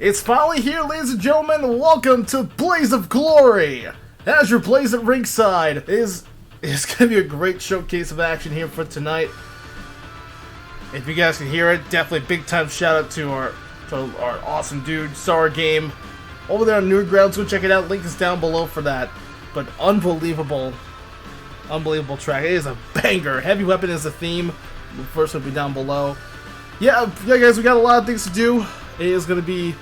It's finally here, ladies and gentlemen. Welcome to Blaze of Glory. As your Blaze at ringside is going to be a great showcase of action here for tonight. If you guys can hear it, definitely big time shout out to our awesome dude, Star Game, over there on Newgrounds. Go check it out. Link is down below for that. But unbelievable track. It is a banger. Heavy Weapon is the theme. The first will be down below. Yeah, guys, we got a lot of things to do. It is going to be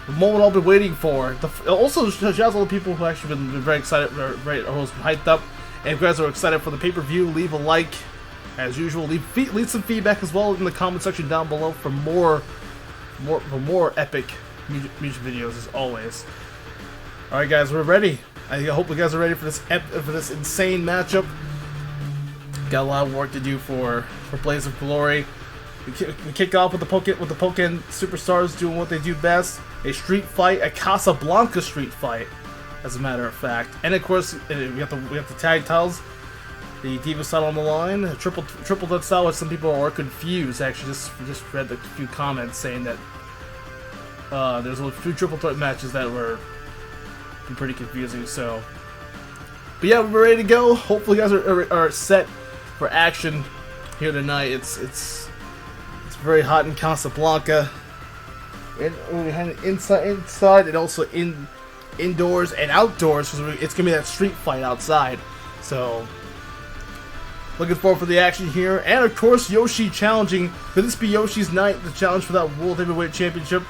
the moment I've been waiting for. Also, shout out to all the people who actually been very excited, very hyped up. And if you guys are excited for the pay-per-view, leave a like. As usual, leave some feedback as well in the comment section down below for more epic music videos as always. All right, guys, we're ready. I hope you guys are ready for this insane matchup. Got a lot of work to do for Blaze of Glory. We kick off with the Pokken superstars doing what they do best. A street fight, a Casablanca street fight, as a matter of fact. And of course, we have the tag titles. The Divas title on the line, a triple threat style, which some people are confused. Actually, just read a few comments saying that there's a few triple threat matches that were pretty confusing. So, but yeah, we're ready to go. Hopefully, you guys are set for action here tonight. It's very hot in Casablanca, and inside and also indoors and outdoors, because it's gonna be that street fight outside. So looking forward for the action here, and of course Yoshi challenging. Could this be Yoshi's night? The challenge for that World Heavyweight Championship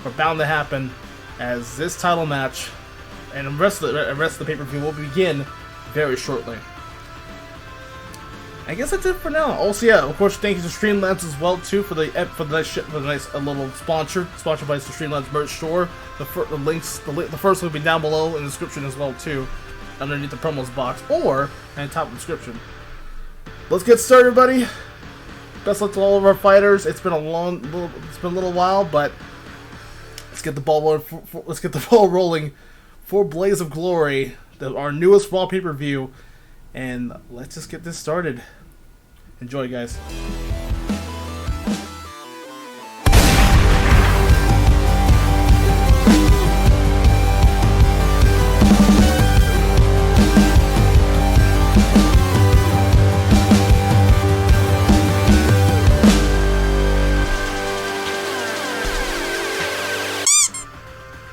are bound to happen, as this title match and the rest of the pay-per-view will begin very shortly. I guess that's it for now. Also, yeah, of course, thank you to Streamlabs as well too for the nice little sponsored by the Streamlabs merch store. The first will be down below in the description as well too, underneath the promos box or in the top of the description. Let's get started, everybody. Best luck to all of our fighters. It's been a little while, but let's get the ball rolling for Blaze of Glory, our newest Raw pay-per-view, and let's just get this started. Enjoy, guys.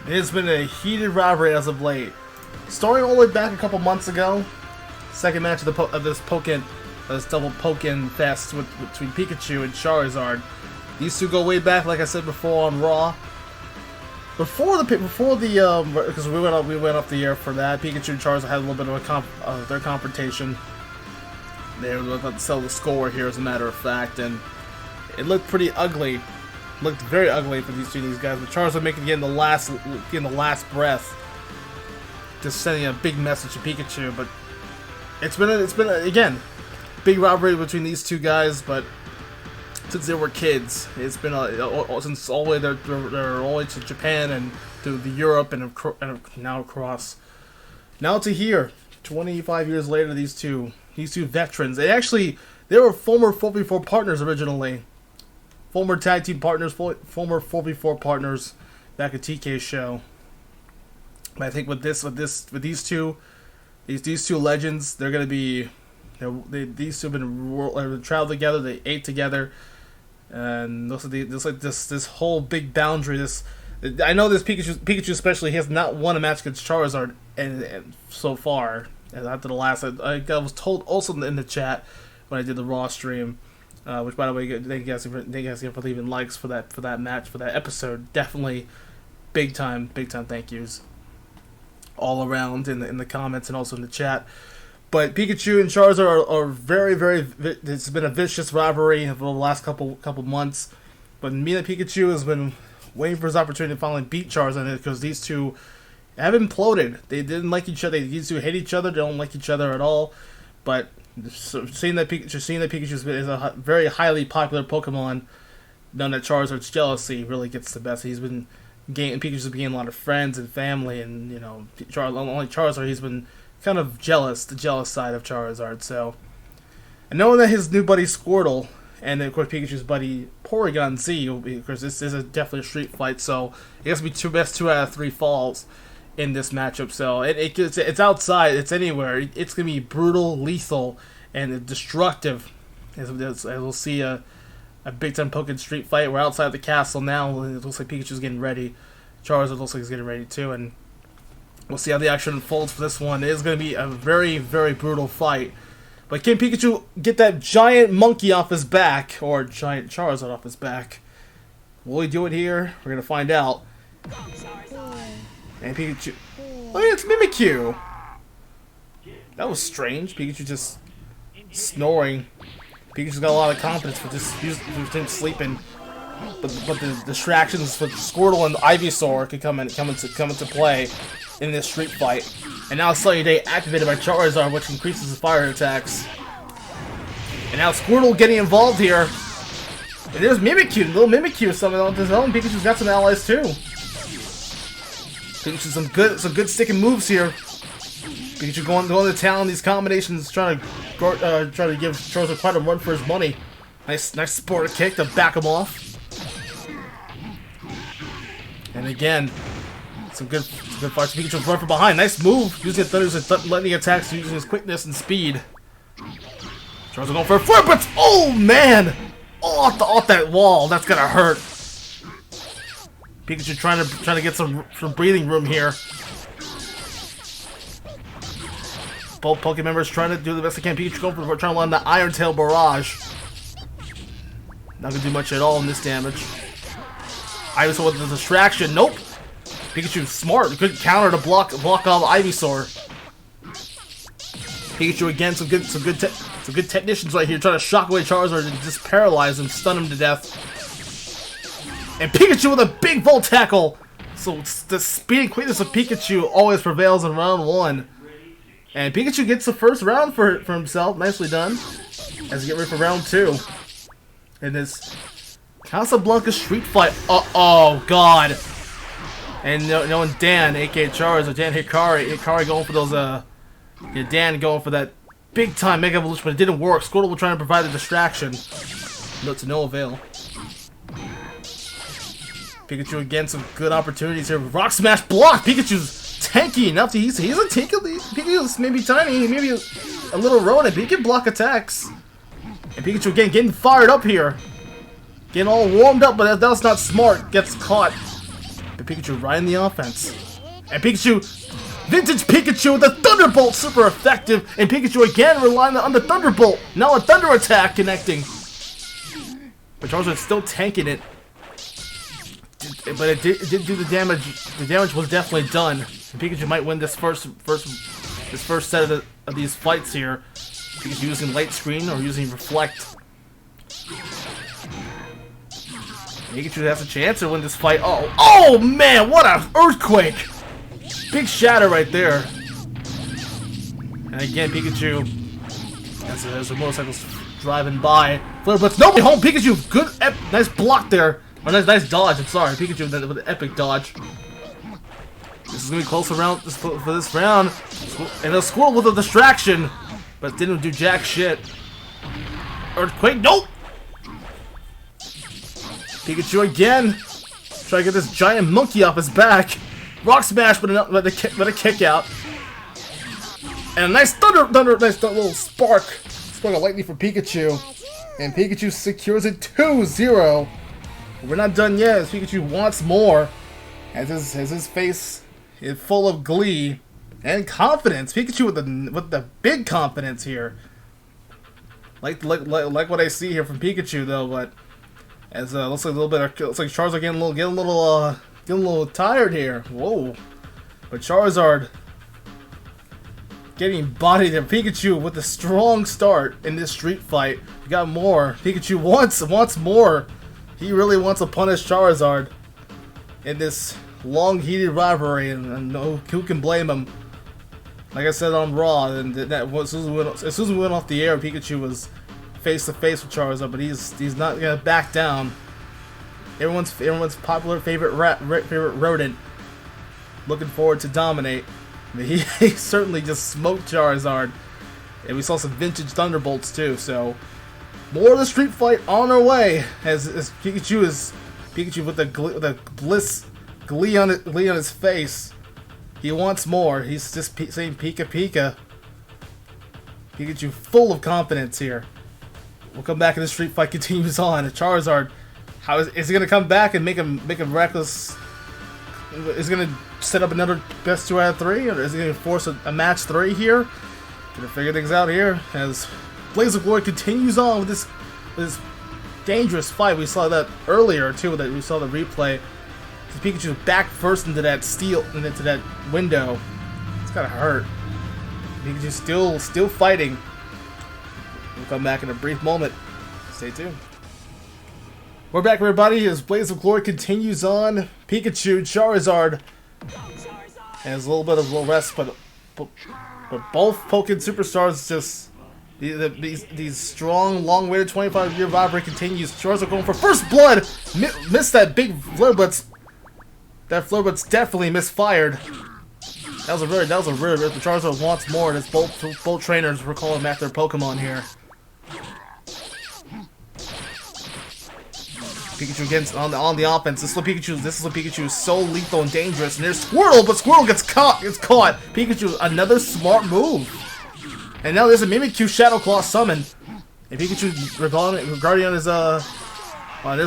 It's been a heated rivalry as of late. Starting all the way back a couple months ago, second match of this double Pokken fest between Pikachu and Charizard. These two go way back, like I said before, on Raw. Before because we went off the air for that. Pikachu and Charizard had a little bit of their confrontation. They were about to settle the score here, as a matter of fact, and it looked pretty ugly. Looked very ugly for these guys. But Charizard getting the last breath, just sending a big message to Pikachu. But it's been again big rivalry between these two guys. But since they were kids, it's been since all the way they're all the way to Japan and to the Europe and now across. Now to here, 25 years later, these two veterans. They were former 4v4 partners originally. Former tag team partners, former 4v4 partners back at TK's show. But I think with these two legends, they're gonna be, these two have been traveled together, they ate together, and this whole big boundary. I know this Pikachu especially, he has not won a match against Charizard and so far. And after the last, I was told also in the chat when I did the Raw stream. Which, by the way, thank you guys for leaving likes for that match, for that episode. Definitely big time thank yous all around in the comments and also in the chat. But Pikachu and Charizard are very, very. It's been a vicious rivalry for the last couple months. But Pikachu has been waiting for his opportunity to finally beat Charizard, because these two have imploded. They didn't like each other. These two hate each other. They don't like each other at all. But so seeing that Pikachu is a very highly popular Pokemon, knowing that Charizard's jealousy really gets the best. Pikachu's been gaining a lot of friends and family, and only Charizard, he's been kind of jealous, the jealous side of Charizard. So, and knowing that his new buddy Squirtle and then of course Pikachu's buddy Porygon Z, because this is definitely a street fight, so it has to be best 2 out of 3 falls in this matchup. So it's outside, it's anywhere. It's gonna be brutal, lethal, and destructive. As we'll see a big time Pokken street fight. We're outside the castle now. It looks like Pikachu's getting ready. Charizard looks like he's getting ready too, and we'll see how the action unfolds for this one. It is going to be a very, very brutal fight. But can Pikachu get that giant monkey off his back, or giant Charizard off his back? Will he do it here? We're going to find out. And Pikachu... Oh yeah, it's Mimikyu! That was strange. Pikachu just snoring. Pikachu's got a lot of confidence for just him sleeping. But the distractions with Squirtle and Ivysaur could come into play in this street fight. And now Sunny Day activated by Charizard, which increases his fire attacks. And now Squirtle getting involved here. And there's Mimikyu, little Mimikyu, something on his own. Pikachu's got some allies too. Pikachu some good sticking moves here. Pikachu going to town. These combinations trying to give Charizard quite a run for his money. Nice sport kick to back him off. And again, some good fights. Pikachu run from behind. Nice move. Using Thunder's lightning attacks, using his quickness and speed. Charizard going for a flip, but oh man! Oh, off that wall. That's gonna hurt. Pikachu trying to get some breathing room here. Both Pokken members trying to do the best they can. Pikachu going for trying to land the Iron Tail Barrage. Not gonna do much at all in this damage. Ivysaur with the distraction. Nope. Pikachu smart. Good counter to block off Ivysaur. Pikachu again. Some good technicians right here trying to shock away Charizard and just paralyze him, stun him to death. And Pikachu with a big Volt Tackle. So the speed and quickness of Pikachu always prevails in round 1. And Pikachu gets the first round for himself. Nicely done. As we get ready for round 2. In this Casablanca street fight. Oh god. And knowing Dan, aka Charizard, Dan Hikari going for those Dan going for that big time Mega Evolution, but it didn't work. Squirtle will try to provide a distraction. But to no avail. Pikachu again, some good opportunities here. Rock Smash block! Pikachu's tanky enough to he's a tanky. Pikachu's maybe tiny, maybe a little rodent, but he can block attacks. And Pikachu again getting fired up here. Getting all warmed up, but that's not smart. Gets caught. But Pikachu riding the offense. And Pikachu, vintage Pikachu with the Thunderbolt, super effective. And Pikachu again relying on the Thunderbolt. Now a Thunder Attack connecting. But Charizard's still tanking it. But it did do the damage. The damage was definitely done. And Pikachu might win this first set of these fights here. Pikachu using Light Screen or using Reflect. Pikachu has a chance to win this fight. Oh man, what an earthquake! Big shatter right there. And again, Pikachu, as the motorcycle's driving by, Flare Blitz, nobody home. Pikachu, good, nice block there. Oh, nice dodge. I'm sorry, Pikachu with an epic dodge. This is gonna be close around for this round. And a Squirtle with a distraction, but didn't do jack shit. Earthquake, nope. Pikachu again, try to get this giant monkey off his back. Rock Smash, but a kick out. And a nice nice little spark of lightning for Pikachu. And Pikachu secures it 2-0. We're not done yet, as Pikachu wants more. As his face is full of glee and confidence. Pikachu with the big confidence here. Like what I see here from Pikachu though, but as looks like Charizard getting a little tired here. Whoa. But Charizard getting bodied there. Pikachu with a strong start in this street fight. We got more. Pikachu wants more. He really wants to punish Charizard in this long heated rivalry, and who can blame him? Like I said on Raw, and as soon as we went off the air, Pikachu was face to face with Charizard, but he's not gonna back down. Everyone's popular favorite rodent. Looking forward to dominate. I mean, he certainly just smoked Charizard, and we saw some vintage Thunderbolts too. So More of the street fight on our way as Pikachu with the glee on his face. He wants more. He's just saying Pika Pika. Pikachu full of confidence here. We'll come back and the street fight continues on. Charizard, how is he gonna come back and make him reckless? Is he gonna set up another best 2 out of 3, or is he gonna force a match 3 here? Gonna figure things out here as Blaze of Glory continues on with this dangerous fight. We saw that earlier too. That we saw the replay. Pikachu's back first into that into that window. It's gotta hurt. Pikachu's still fighting. We'll come back in a brief moment. Stay tuned. We're back, everybody, as Blaze of Glory continues on. Pikachu, Charizard, has a little bit of a rest, but both Pokken superstars just these strong, long-awaited 25-year rivalry continues. Charizard going for first blood. Missed that big flare blitz. That flare blitz definitely misfired. That was a very Charizard wants more. As both trainers were calling back their Pokemon here. Pikachu again on the offense. This is what Pikachu is so lethal and dangerous. And there's Squirtle, but Squirtle gets caught. Pikachu, another smart move. And now there's a Mimikyu Shadow Claw summon. And Pikachu regarding on his there's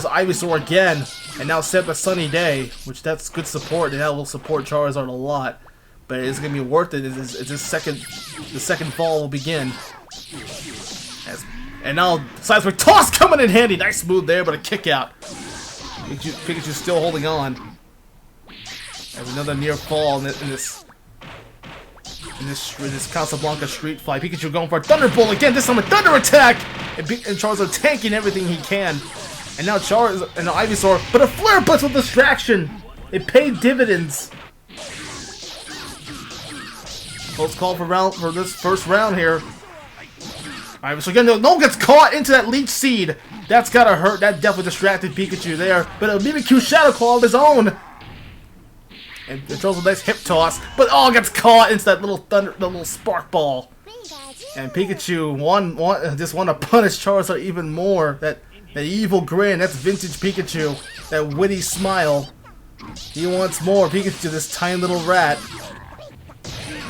Ivysaur again. And now set up a Sunny Day, which that's good support, and that will support Charizard a lot. But it's gonna be worth it. The second fall will begin. And now Sideswipe Toss coming in handy. Nice move there, but a kick out. Pikachu's still holding on. There's another near fall in this Casablanca street fight. Pikachu going for a Thunderbolt again. This time a Thunder Attack, and Charizard tanking everything he can. And now Charizard and Ivysaur, but a Flare Blitz with distraction. It paid dividends. Close call for this first round here. Alright, so again, no gets caught into that Leech Seed. That's gotta hurt. That definitely distracted Pikachu there. But a Mimikyu Shadow Claw of his own. And it throws a nice hip toss. But gets caught into that little spark ball. And Pikachu just want to punish Charizard even more. That evil grin. That's vintage Pikachu. That witty smile. He wants more. Pikachu, this tiny little rat.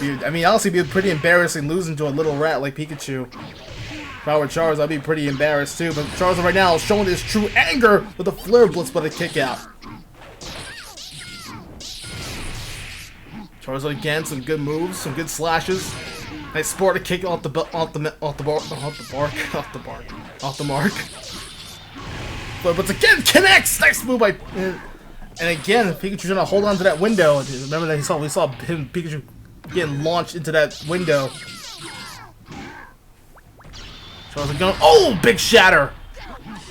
I mean, honestly, it'd be pretty embarrassing losing to a little rat like Pikachu. If I were Charizard, I'd be pretty embarrassed too. But Charizard right now is showing his true anger with a Flare Blitz, but a kick out. Charizard again, some good moves, some good slashes. Nice sport kick off the mark. But again connects. Nice move by. And again, Pikachu trying to hold on to that window. Remember that we saw Pikachu getting launched into that window. Charizard going, oh, big shatter,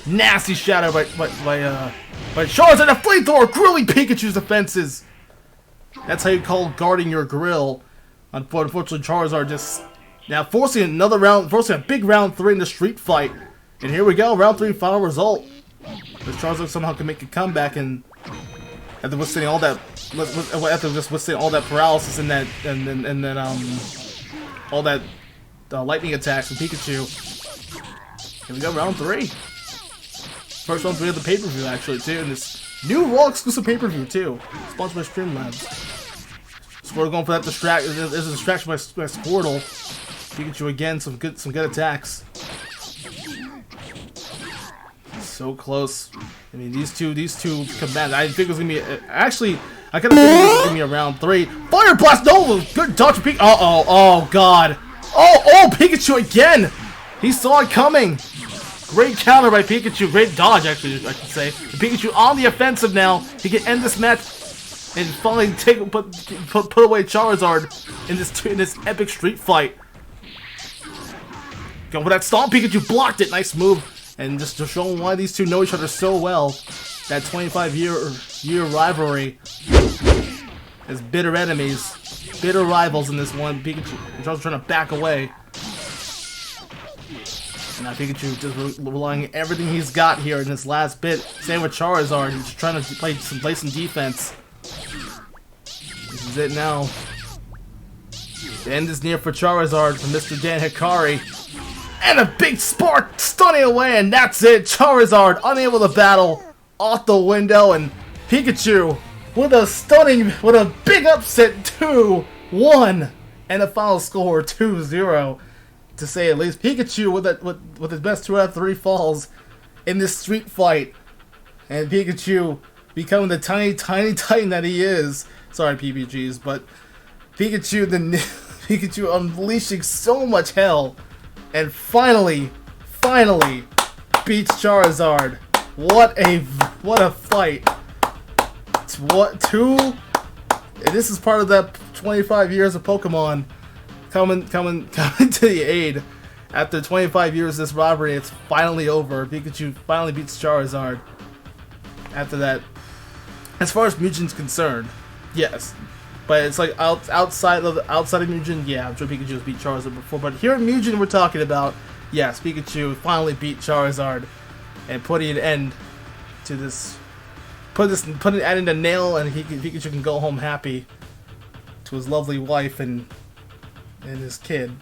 nasty shatter by Charizard. A flamethrower grilling Pikachu's defenses. That's how you call guarding your grill. Unfortunately, Charizard just now forcing a big round 3 in the street fight. And here we go, round 3 final result. But Charizard somehow can make a comeback and after withstanding all that. After just withstanding all that paralysis and then all that lightning attacks from Pikachu. Here we go, round 3. First round 3 of the pay-per-view actually too, and this new Raw exclusive pay-per-view too, sponsored by Streamlabs. Squirtle going for that distraction. There's a distraction by Squirtle. Pikachu again, some good attacks. So close. I mean, these two combat. I think it was gonna be actually. I kind of think this was gonna be a round 3. Fire Blast! No, good dodge from Pikachu. Oh god. Oh, Pikachu again. He saw it coming. Great counter by Pikachu. Great dodge, actually, I should say. Pikachu on the offensive now. He can end this match and finally put away Charizard in this epic street fight. Going for that stomp. Pikachu blocked it. Nice move. And just to show why these two know each other so well, that 25-year rivalry as bitter enemies, bitter rivals in this one. Pikachu and Charizard trying to back away. And now Pikachu just relying everything he's got here in this last bit. Same with Charizard, he's just trying to play some defense. This is it now. The end is near for Charizard from Mr. Dan Hikari. And a big spark stunning away, and that's it. Charizard unable to battle off the window, and Pikachu with a big upset 2-1, and a final score 2-0, to say at least. Pikachu with his best 2 out of 3 falls in this street fight, and Pikachu becoming the tiny titan that he is. Sorry, PPGs, but Pikachu unleashing so much hell, and finally beats Charizard. What a fight! This is part of that 25 years of Pokemon coming to the aid. After 25 years of this rivalry, it's finally over. Pikachu finally beats Charizard. After that, as far as Mugen's concerned, yes. But it's like outside of Mugen, yeah, I'm sure Pikachu has beat Charizard before. But here in Mugen, we're talking about, yes, Pikachu finally beat Charizard and putting an end to this. Putting adding the nail, and Pikachu can go home happy to his lovely wife and his kid,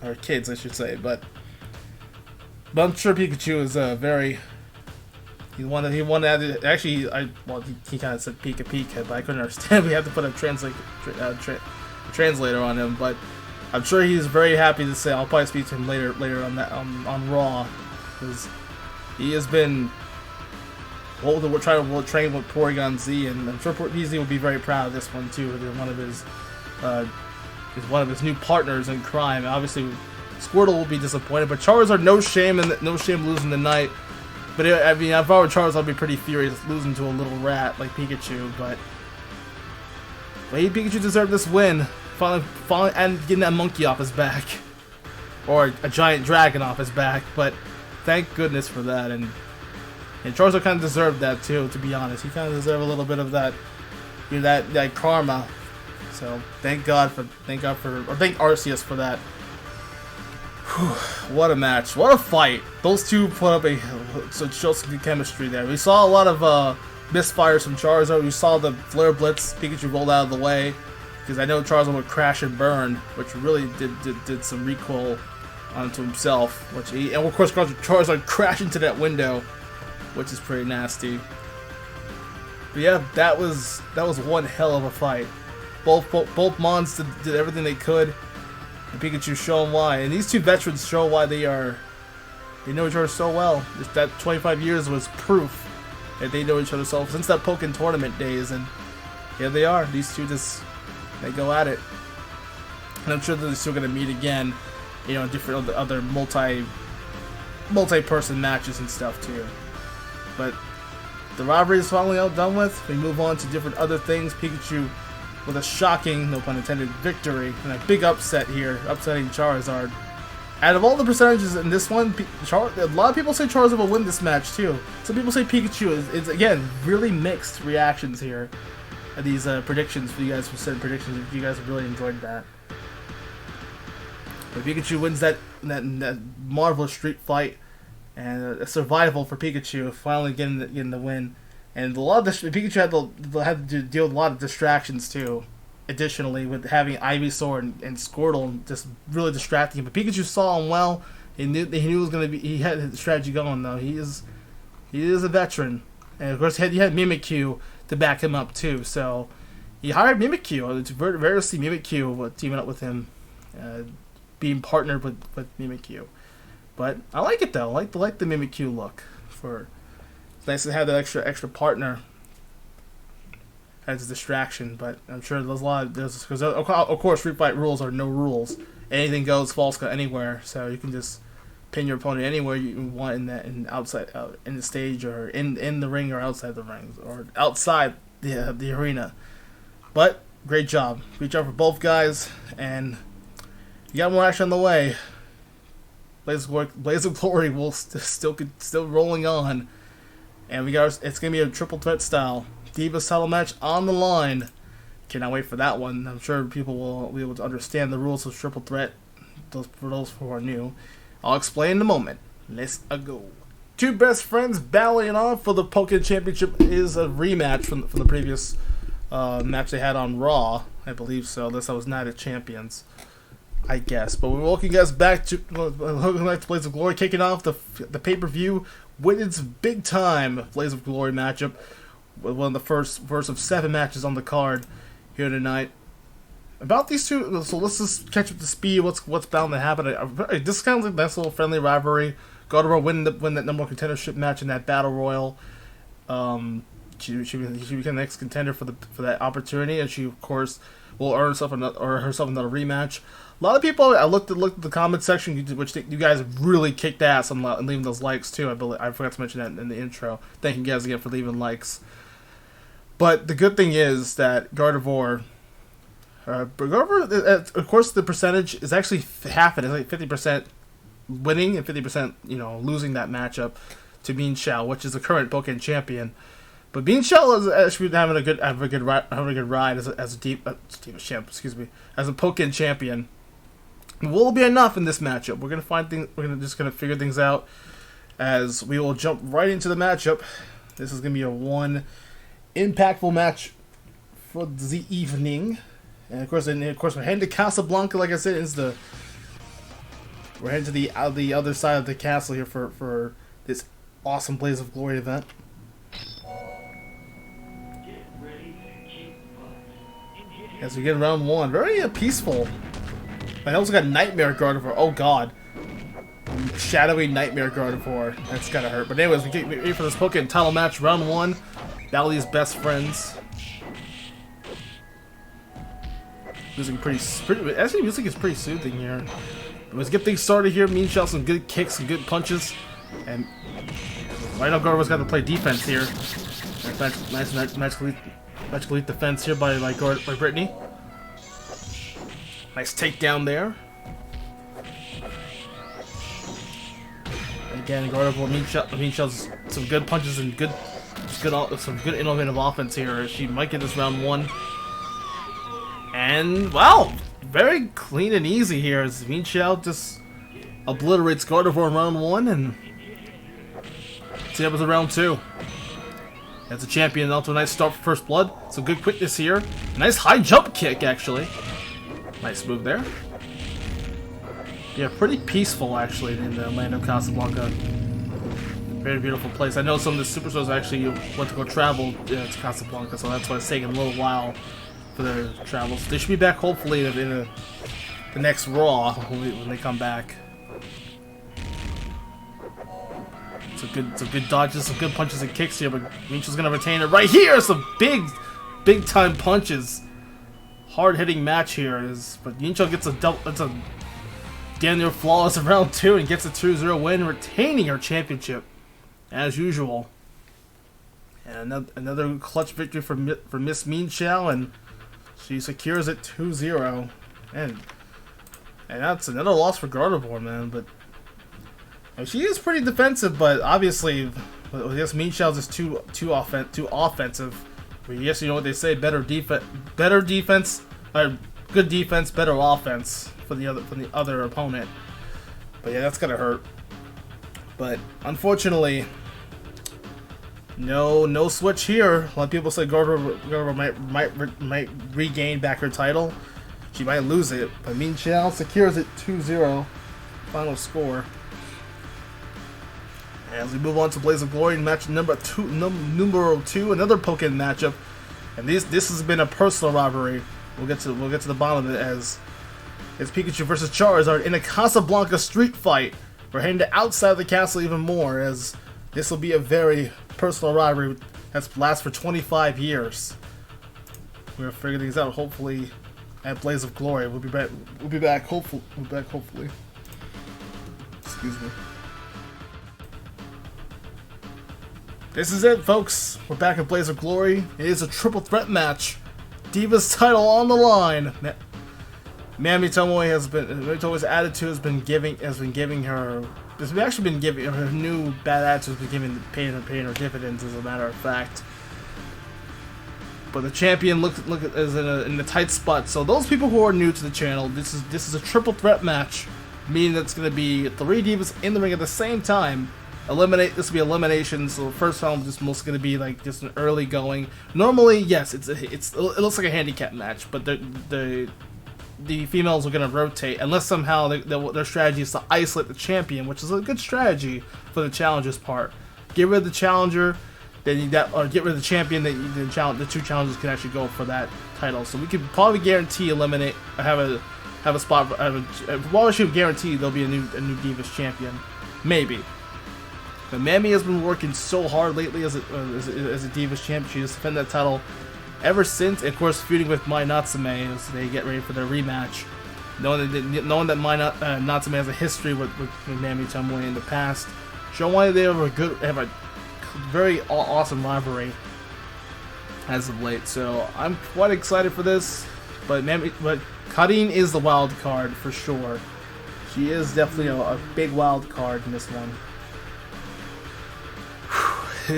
or kids, I should say. But I'm sure Pikachu is very. He wanted. Actually, he kind of said Pika, but I couldn't understand. We have to put a translator on him, but I'm sure he's very happy to say. I'll probably speak to him later on Raw, because he has been. We're trying to train with Porygon Z, and I'm sure PZ will be very proud of this one too. Is one of his new partners in crime. Obviously, Squirtle will be disappointed, but Charizard, no shame losing tonight. But if I were Charizard, I'd be pretty furious losing to a little rat like Pikachu. But Pikachu deserved this win, finally, and getting that monkey off his back, or a giant dragon off his back. But thank goodness for that, and Charizard kind of deserved that too. To be honest, he kind of deserved a little bit of that, that karma. So thank Arceus for that. Whew, what a match! What a fight! Those two put up showed some good chemistry there. We saw a lot of misfires from Charizard. We saw the Flare Blitz. Pikachu rolled out of the way because I know Charizard would crash and burn, which really did some recoil onto himself. And of course, Charizard crashed into that window, which is pretty nasty. But yeah, that was one hell of a fight. Both Mons did everything they could, and Pikachu showing why. And these two veterans show why they know each other so well. Just that 25 years was proof that they know each other so well since that Pokken tournament days, and here they are. These two they go at it, and I'm sure they're still gonna meet again, in different other multi-person matches and stuff too. But the rivalry is finally all done with. We move on to different other things. Pikachu with a shocking, no pun intended, victory and a big upset here, upsetting Charizard. Out of all the percentages in this one, a lot of people say Charizard will win this match too. Some people say Pikachu is again, really mixed reactions here at these predictions for you guys who said predictions. If you guys have really enjoyed that. But Pikachu wins that marvelous street fight, and a survival for Pikachu, finally getting the win. And a lot of Pikachu had to deal with a lot of distractions too. Additionally, with having Ivysaur and Squirtle just really distracting him, but Pikachu saw him well. He knew it was gonna be. He had the strategy going though. He is a veteran, and of course he had Mimikyu to back him up too. So he hired Mimikyu. It's rare to see Mimikyu teaming up with him, being partnered with Mimikyu. But I like it though. I like the Mimikyu look. It's nice to have that extra partner as a distraction. But I'm sure there's a lot of because of course Street Fight rules are no rules. Anything goes, false cut anywhere. So you can just pin your opponent anywhere you want in the stage, or in the ring, or outside the ring, or outside the arena. But great job for both guys, and you got more action on the way. Blaze of Glory will still rolling on, and it's gonna be a triple threat style Divas title match on the line. Cannot wait for that one. I'm sure people will be able to understand the rules of triple threat. For those who are new, I'll explain in a moment. Let's go. Two best friends battling on for the Pokken Championship is a rematch from the previous match they had on Raw, I believe so. Unless I was Night of Champions. I guess. But we're welcoming you guys back to Blaze of Glory, kicking off the pay-per-view with its big-time Blaze of Glory matchup. One of the first of 7 matches on the card here tonight. About these two, so let's just catch up to speed. What's bound to happen? This is kind of like a nice little friendly rivalry. Gardevoir win that number 1 contendership match in that battle royal. She became the next contender for that opportunity, and she of course will earn herself another rematch. A lot of people, I looked at the comment section, which you guys really kicked ass on leaving those likes too. I forgot to mention that in the intro. Thank you guys again for leaving likes. But the good thing is that Gardevoir, of course, the percentage is actually half it. It's like 50% winning and 50% losing that matchup to Mienshao, which is the current Pokken champion. But Mienshao is actually having a good ride as a Pokken champion. Will it be enough in this matchup? We're just gonna figure things out as we will jump right into the matchup. This is gonna be a one impactful match for the evening, and of course we're heading to Casablanca. Like I said, we're heading to the other side of the castle here for this awesome Blaze of Glory event. As we get round 1, very peaceful. I also got Nightmare Gardevoir. Oh god, shadowy Nightmare Gardevoir. That's gotta hurt. But anyways, we get ready for this Pokken title match, round 1. Battle these best friends. Music actually, music is pretty soothing here. Let's get things started here. Mienshao, some good kicks, some good punches, and right now Gardevoir's got to play defense here. Nice elite defense here by Brittany. Nice takedown there. Again, Gardevoir, Mienshao's some good punches and some good innovative offense here. She might get this round 1. And wow, very clean and easy here as Mienshao just obliterates Gardevoir in round 1, and see up with round 2. As a champion, off to a nice start for First Blood. Some good quickness here. Nice high jump kick, actually. Nice move there. Yeah, pretty peaceful, actually, in the land of Casablanca. Very beautiful place. I know some of the superstars actually went to go travel to Casablanca, so that's why it's taking a little while for their travels. They should be back, hopefully, in the next Raw when they come back. Some good dodges, some good punches and kicks here, but Mienshao's gonna retain it right here. Some big time punches. Hard hitting match here but Mienshao gets a damn near flawless in round 2 and gets a 2-0 win, retaining her championship as usual. And another clutch victory for Miss Mienshao, and she secures it 2-0. And that's another loss for Gardevoir, man. But she is pretty defensive, but obviously, I guess Mienshao's is too offensive. But yes, you know what they say: good defense, better offense for the other opponent. But yeah, that's gonna hurt. But unfortunately, no switch here. A lot of people say Gardevoir might regain back her title. She might lose it, but Mienshao secures it 2-0. Final score. As we move on to Blaze of Glory, match number 2, another Pokken matchup, and this has been a personal rivalry. We'll get to the bottom of it as it's Pikachu versus Charizard in a Casablanca street fight. We're heading to outside the castle even more, as this will be a very personal rivalry that's lasts for 25 years. We're figuring things out, hopefully, at Blaze of Glory. We'll be back. Hopefully. Excuse me. This is it, folks. We're back at Blaze of Glory. It is a triple threat match. Divas title on the line. Mami Tomoe's attitude has been giving her. It's actually been giving her new bad attitude has been paying her dividends, as a matter of fact. But the champion is in a tight spot. So those people who are new to the channel, this is a triple threat match, meaning that's going to be 3 Divas in the ring at the same time. This will be elimination, so the first round is most going to be like just an early going. Normally, yes, it looks like a handicap match, but the females are going to rotate unless somehow their strategy is to isolate the champion, which is a good strategy for the challenger's part. Get rid of the challenger, or get rid of the champion. The two challengers can actually go for that title. So we could probably guarantee have a spot. Well, we should guarantee there'll be a new Divas champion, maybe. But Mami has been working so hard lately as a Divas champion. She has defended that title ever since, of course, feuding with Mai Natsume as they get ready for their rematch. Knowing that Mai Natsume has a history with Mami Tomoe in the past, showing why they have a very awesome rivalry as of late. So I'm quite excited for this. But Karin is the wild card for sure. She is definitely a big wild card in this one. It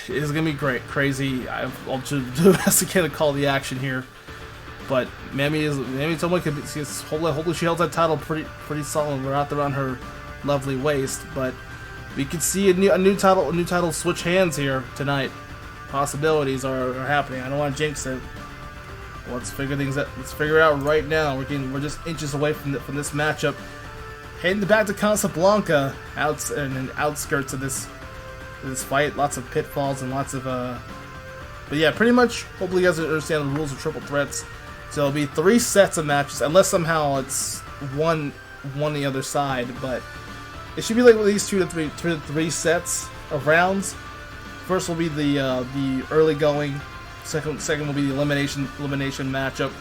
is gonna be great, crazy. I'll do the best I can to call the action here, but Mami Tomoe hopefully she holds that title pretty solid. We're out there on her lovely waist, but we could see a new title switch hands here tonight. Possibilities are happening. I don't want to jinx it. Let's figure things out. Let's figure it out right now. We're just inches away from this matchup. Heading back to Casablanca, in the outskirts of this fight. Lots of pitfalls and lots of but yeah, pretty much hopefully you guys understand the rules of triple threats. So it'll be 3 sets of matches unless somehow it's one the other side, but it should be like at least 2 to 3 sets of rounds. First will be the early going, second will be the elimination matchup,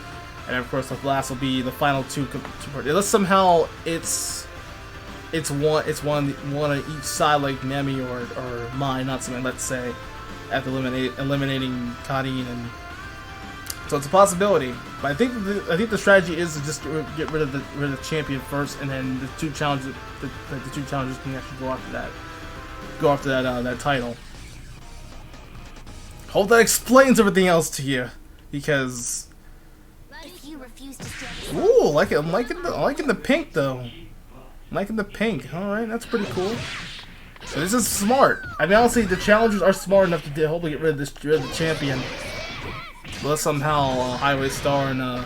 and of course the last will be the final two unless somehow it's one on each side, like Mami or Mai Natsume, let's say, after eliminating Karin, and so it's a possibility. But I think the strategy is to just get rid of the champion first, and then the two challengers can actually go after that title. Hope that explains everything else to you, because ooh, I'm liking the pink though. I'm liking the pink. Alright, that's pretty cool. So this is smart. I mean, honestly, the challengers are smart enough to hopefully get rid of the champion. Unless somehow Highway Star and the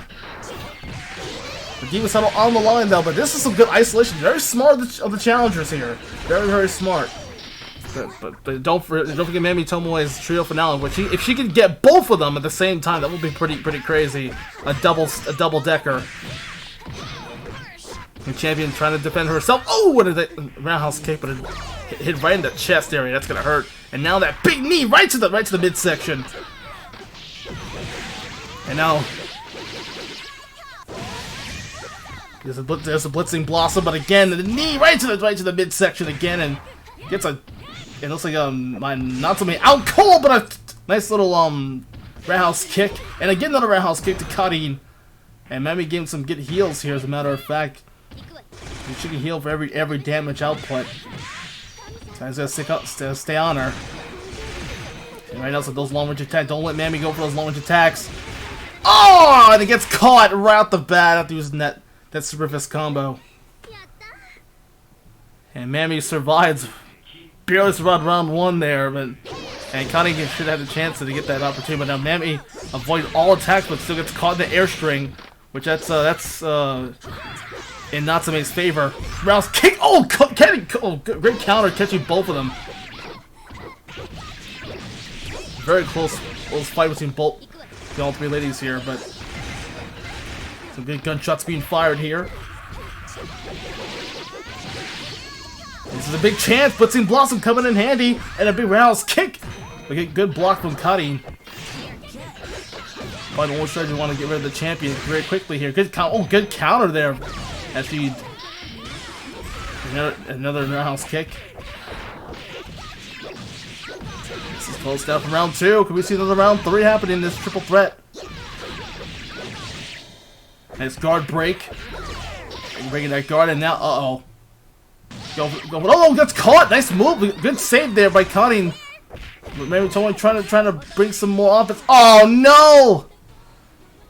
Divas settle on the line though. But this is some good isolation. Very smart of the challengers here. Very, very smart. But don't forget Mami Tomoe's trio finale, which if she could get both of them at the same time, that would be pretty crazy. A double decker. The champion trying to defend herself. Oh, what is it? Roundhouse kick, but it hit right in the chest area. That's gonna hurt. And now that big knee right to the midsection. And now there's a blitzing blossom, but again the knee right to the midsection again, and gets a. It looks like my Natsume out cold, but a nice little roundhouse kick, and again another roundhouse kick to Karin. And Mami getting some good heals here, as a matter of fact. She can heal for every damage output. So I just gotta stay on her. And right now, so those long range attacks. Don't let Mami go for those long range attacks. Oh, and it gets caught right off the bat after using that super fist combo. And Mami survives. Barely survived round 1 there, and Karin should have the chance to get that opportunity. But now Mami avoids all attacks, but still gets caught in the airstring, which that's in Natsume's favor. Rouse kick. Oh, great counter, catching both of them. Very close fight between all 3 ladies here, but some good gunshots being fired here. This is a big chance. Blitzing Blossom coming in handy, and a big roundhouse kick. We get good block from Karin. Probably the only strategy we want to get rid of the champion very quickly here. Good counter there. As she another roundhouse kick. This is close down from round 2. Can we see another round 3 happening in this triple threat? Nice guard break. Breaking that guard, and now oh, gets caught. Nice move. Good save there by Karin. Maybe Tomoe trying to bring some more offense. Oh no!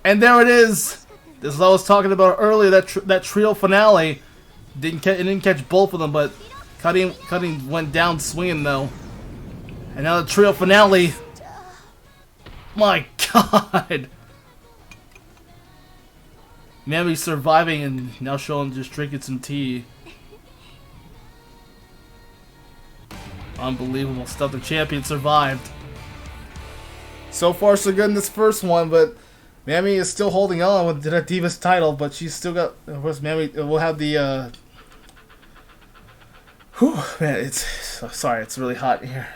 And there it is. This is what I was talking about earlier. That trio finale didn't catch both of them, but Karin went down swinging though. And now the trio finale. My God! Mami's surviving and now showing just drinking some tea. Unbelievable stuff. The champion survived. So far, so good in this first one, but Mami is still holding on with the Divas title, but she's still got. Of course, Mami will have the. Whew, man, it's sorry, it's really hot in here.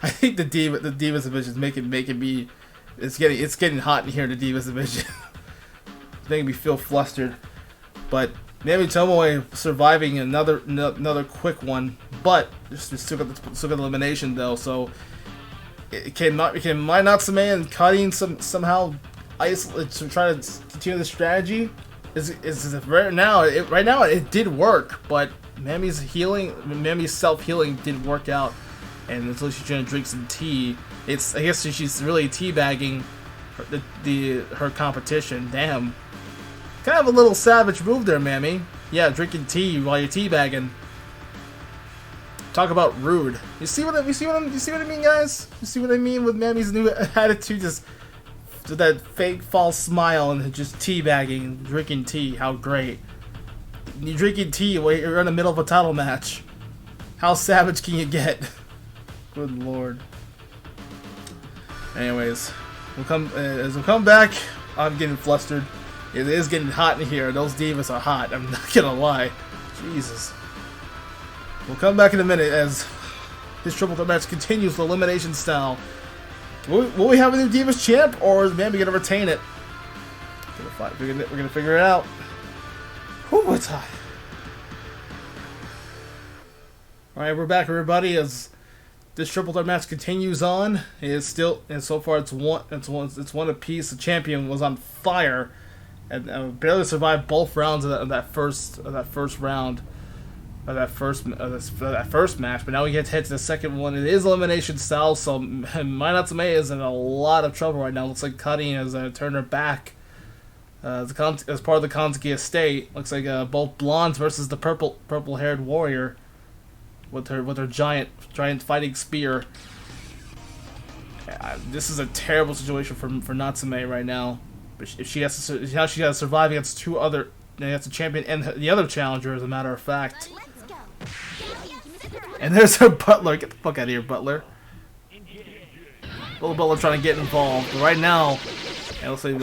I think the Divas division is making me. It's getting hot in here. The Divas division, it's making me feel flustered. But Mami Tomoe surviving another quick one, but still got the elimination though. So can Natsume and Karin somehow isolate to try to continue the strategy? Is right now it did work, but Mami's self-healing did work out, and until she's trying to drink some tea, I guess she's really teabagging her competition. Damn, kind of a little savage move there, Mami. Yeah, drinking tea while you're teabagging. Talk about rude. You see what I mean, guys? You see what I mean with Mami's new attitude, just that fake false smile and just teabagging and drinking tea. How great! You're drinking tea while you're in the middle of a title match. How savage can you get? Good lord. Anyways, as we come back, I'm getting flustered. It is getting hot in here. Those Divas are hot. I'm not gonna lie. Jesus. We'll come back in a minute as this triple threat match continues the elimination style. Will we have a new Divas champ, or is Mami gonna retain it? We're gonna figure it out. Whew, it's hot. Alright, we're back, everybody, as this triple threat match continues on. It is still, and so far it's one apiece. The champion was on fire and barely survived both rounds of that first round. That first match, but now we get to head to the second one. It is elimination style, so Mai Natsume is in a lot of trouble right now. Looks like Karin has turned her back as part of the Kanzuki estate. Looks like both blondes versus the purple-haired warrior with her giant fighting spear. This is a terrible situation for Natsume right now. But if she has to survive against against the champion and the other challenger, as a matter of fact. And there's her butler. Get the fuck out of here, butler. Little butler trying to get involved. But right now, it looks like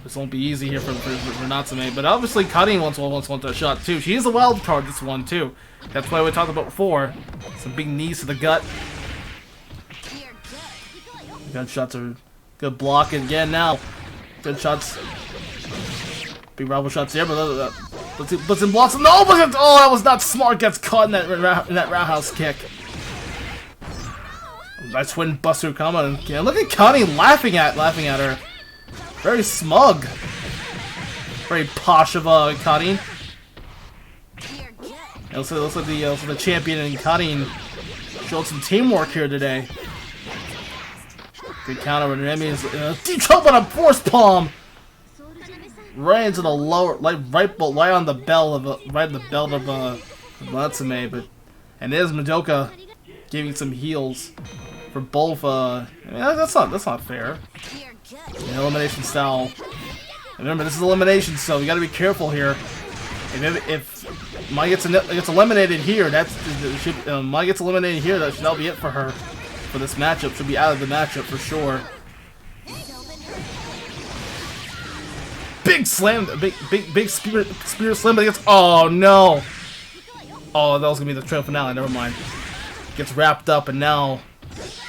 this won't be easy here for Natsume. But obviously, Karin wants a shot too. She is a wild card this one too. That's why we talked about before. Some big knees to the gut. Gunshots are good blocking again now. Good shots. Big rival shots here, but Blitzen blocks him. No, but that was not smart. Gets caught in that roundhouse kick. Nice twin buster coming. Yeah, look at Connie laughing at her. Very smug. Very posh of Karin. It looks like the champion and Karin showed some teamwork here today. Good counter with Mami is deep trouble on a force palm. Right into the lower, right on the belt of Natsume, and there's Madoka giving some heals for both. That's not fair. Elimination style. Remember, this is elimination, so you got to be careful here. If Mai gets eliminated here, that should be it for her. For this matchup, should be out of the matchup for sure. Big slam, big spear slam against. Oh no! Oh, that was gonna be the trail finale. Never mind. Gets wrapped up, and now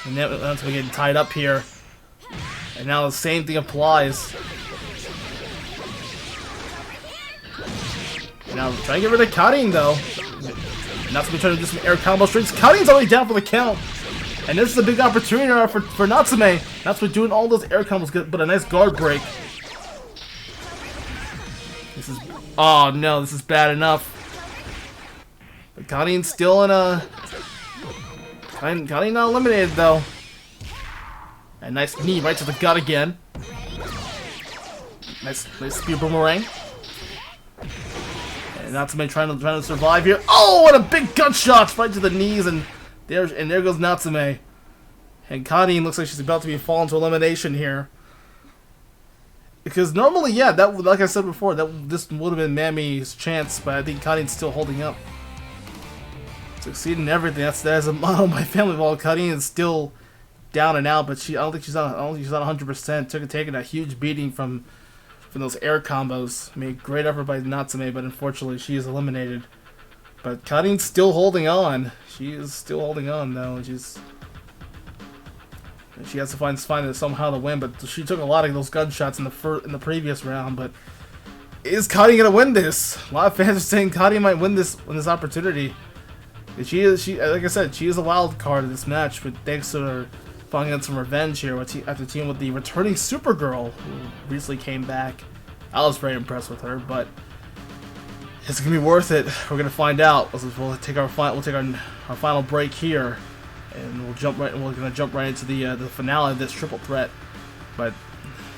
that's getting tied up here. And now the same thing applies. Now trying to get rid of Karin though. Natsume trying to do some air combo strings. Karin's already down for the count. And this is a big opportunity for Natsume. Natsume doing all those air combos, but a nice guard break. Oh no, this is bad enough. But Karin's still in a... Karin not eliminated though. And nice knee right to the gut again. Nice spear boomerang. And Natsume trying to survive here. Oh, what a big gunshot right to the knees, and there goes Natsume. And Karin looks like she's about to be falling to elimination here. Because normally, yeah, that, like I said before, this would have been Mami's chance, but I think Karin's still holding up. Succeeding in everything. That's a motto of my family. While Karin is still down and out, but I don't think she's on 100%. Taking a huge beating from those air combos. I mean, great effort by Natsume, but unfortunately she is eliminated. But Karin's still holding on. She is still holding on though. She has to find somehow to win, but she took a lot of those gunshots in the previous round. But is Karin gonna win this? A lot of fans are saying Karin might win this opportunity. She like I said, she is a wild card in this match, but thanks to her finding out some revenge here after teaming with the returning Supergirl, who recently came back. I was very impressed with her, but it's gonna be worth it. We're gonna find out. We'll take our final break here, and we're gonna jump right into the finale of this triple threat. But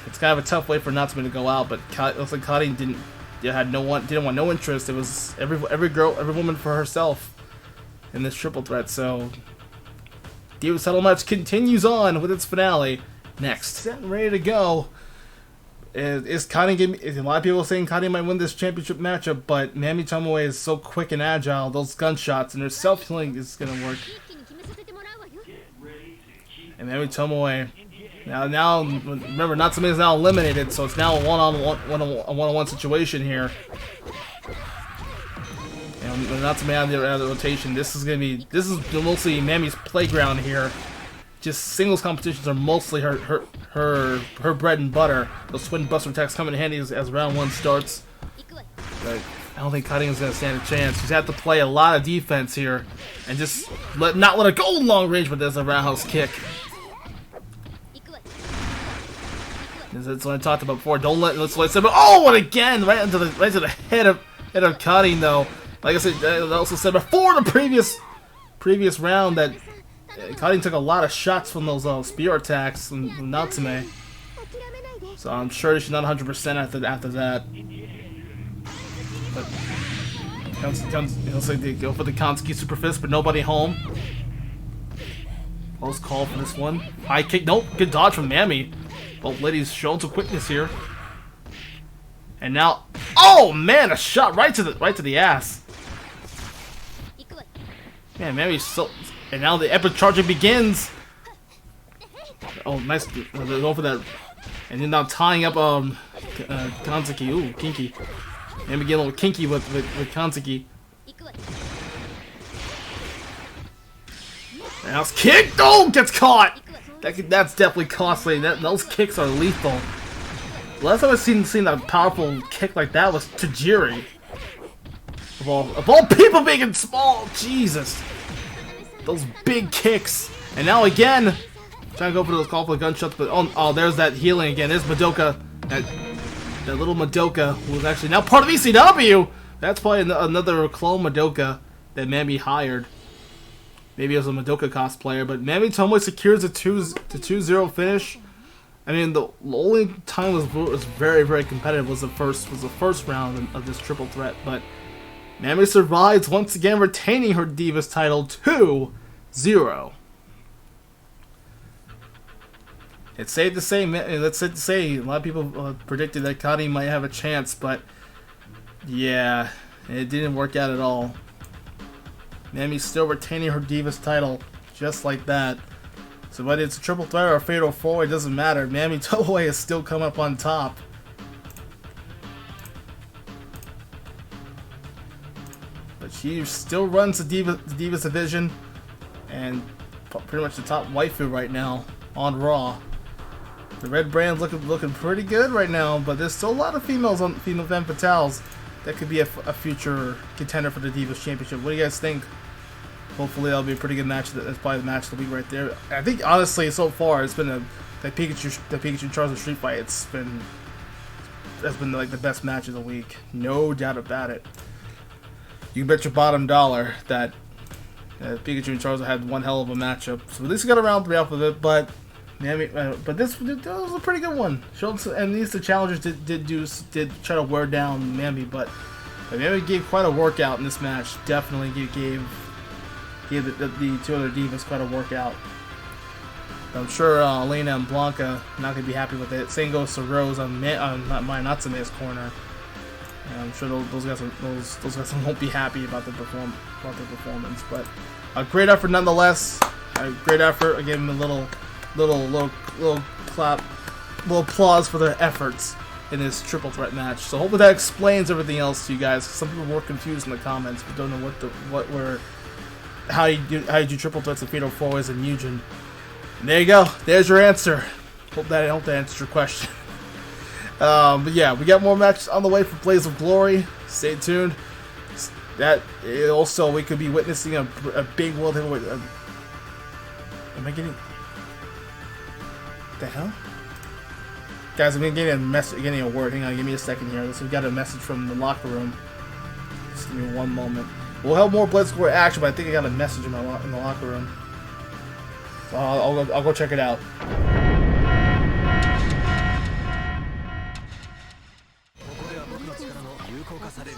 it's kind of a tough way for Natsume to go out. But it looks like Karin didn't want no interest. It was every woman for herself in this triple threat. So Divas title match continues on with its finale next. Set and ready to go. Is Karin a lot of people saying Karin might win this championship matchup, but Mami Tomoe is so quick and agile, those gunshots and her self-healing is gonna work. And Mami Tomoe now remember Natsume is now eliminated, so it's now a one-on-one situation here. And Natsume out of the rotation. This is mostly Mami's playground here. Just singles competitions are mostly her bread and butter. Those twin buster attacks come in handy as round one starts. But I don't think Karin is going to stand a chance. She's had to play a lot of defense here and just not let her go long range, but there's a roundhouse kick. That's what I talked about before. Let's oh, and again right to the head of Karin though. Like I said, I also said before the previous round that Karin took a lot of shots from those spear attacks from Natsume. So I'm sure she's not 100% after that. But looks like they go for the Kanzuki Super Fist, but nobody home. Close call for this one. High kick. Nope. Good dodge from Mami. Both ladies showing some quickness here. And now, oh man, a shot right to the ass. Man, Mami's so. And now the epic charging begins. Oh, nice. They're going for that. And then now tying up Kanzuki. Ooh, kinky. Maybe get a little kinky with Kanzuki. And now it's kicked. Oh, gets caught. That's definitely costly. Those kicks are lethal. Last time I've seen a powerful kick like that was Tajiri. Of all people big and small, Jesus. Those big kicks. And now again, trying to go for those call for the gunshots, but oh, there's that healing again. There's Madoka, that little Madoka, who is actually now part of ECW. That's probably another clone Madoka that Mami hired. Maybe it was a Madoka cosplayer, but Mami Tomoe secures the 2-0 finish. I mean, the only time was very, very competitive was the first round of this triple threat, but Mami survives once again, retaining her Divas title 2-0. It's safe to say, a lot of people predicted that Karin might have a chance, but yeah, it didn't work out at all. Mami's still retaining her Divas title, just like that. So whether it's a triple threat or a fatal four, it doesn't matter. Mami Tomoe is still coming up on top. But she still runs the Divas division, and pretty much the top waifu right now on Raw. The red brand's looking pretty good right now, but there's still a lot of female femme fatales that could be a future contender for the Divas Championship. What do you guys think? Hopefully that'll be a pretty good match. That's probably the match of the week right there. I think honestly so far it's been the Pikachu Charizard Street fight. That's been like the best match of the week, no doubt about it. You can bet your bottom dollar that Pikachu and Charizard had one hell of a matchup. So at least we got a round 3 off of it, but this was a pretty good one. And these the challengers did try to wear down Mami, but Mami gave quite a workout in this match. Definitely gave the two other Divas quite a workout. I'm sure Elena and Blanca not gonna be happy with it. Same goes to Rose on my Natsume's corner. And I'm sure those guys won't be happy about their performance. But a great effort nonetheless. A great effort. I gave them a little clap, little applause for their efforts in this triple threat match. So hopefully that explains everything else to you guys. Some people were confused in the comments, but don't know how you do triple threats of Fatal 4 Ways and Mugen. And there you go. There's your answer. Hope that answered your question. But yeah, we got more matches on the way for Blaze of Glory. Stay tuned. That also, we could be witnessing a big world heavyweight. Am I getting the hell? Guys, I'm getting a message, getting a word. Hang on, give me a second here. We got a message from the locker room. Just give me one moment. We'll have more Blaze of Glory action, but I think I got a message in the locker room. So I'll go check it out.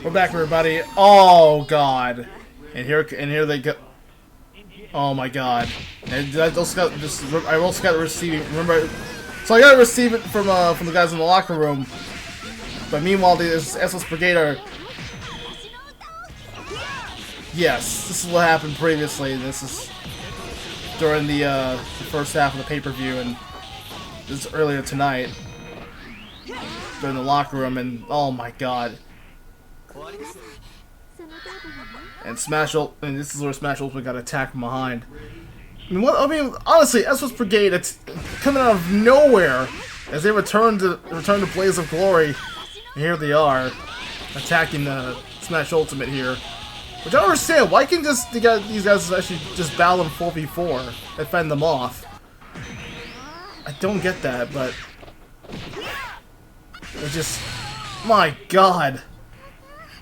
We're back, everybody. Oh God! And here they go. Oh my God! And I also got the receiving. Remember, so I got to receive it from the guys in the locker room. But meanwhile, the SS Brigade are. Yes, this is what happened previously. This is during the first half of the pay-per-view, and this is earlier tonight during the locker room. And oh my God! And and this is where Smash Ultimate got attacked from behind. I mean, honestly, SOS Brigade, it's coming out of nowhere as they return to Blaze of Glory. And here they are, attacking the Smash Ultimate here. Which I don't understand. Why can't these guys actually just battle them 4v4 and fend them off? I don't get that, but it's just, my God.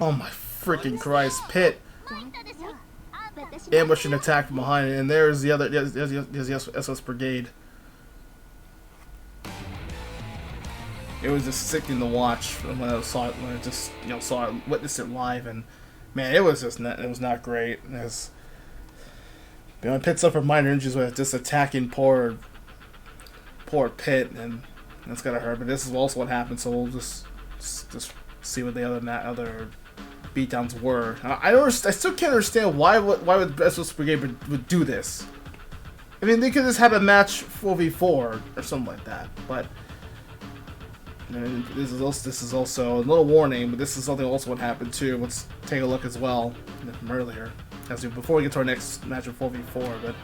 Oh my freaking Christ! Pit ambush and attack from behind, and there's the other. There's the SS Brigade. It was just sickening to watch when I saw it. When I just witnessed it live, and man, it was not great. Pit suffered minor injuries with just attacking poor Pit, and that's gotta hurt. But this is also what happened, so we'll just see what the other beatdowns were. I still can't understand why would SOS Brigade would do this. I mean, they could just have a match 4v4 or something like that. But this is also a little warning. But this is something also what happened too. Let's take a look as well from earlier, before we get to our next match of 4v4. But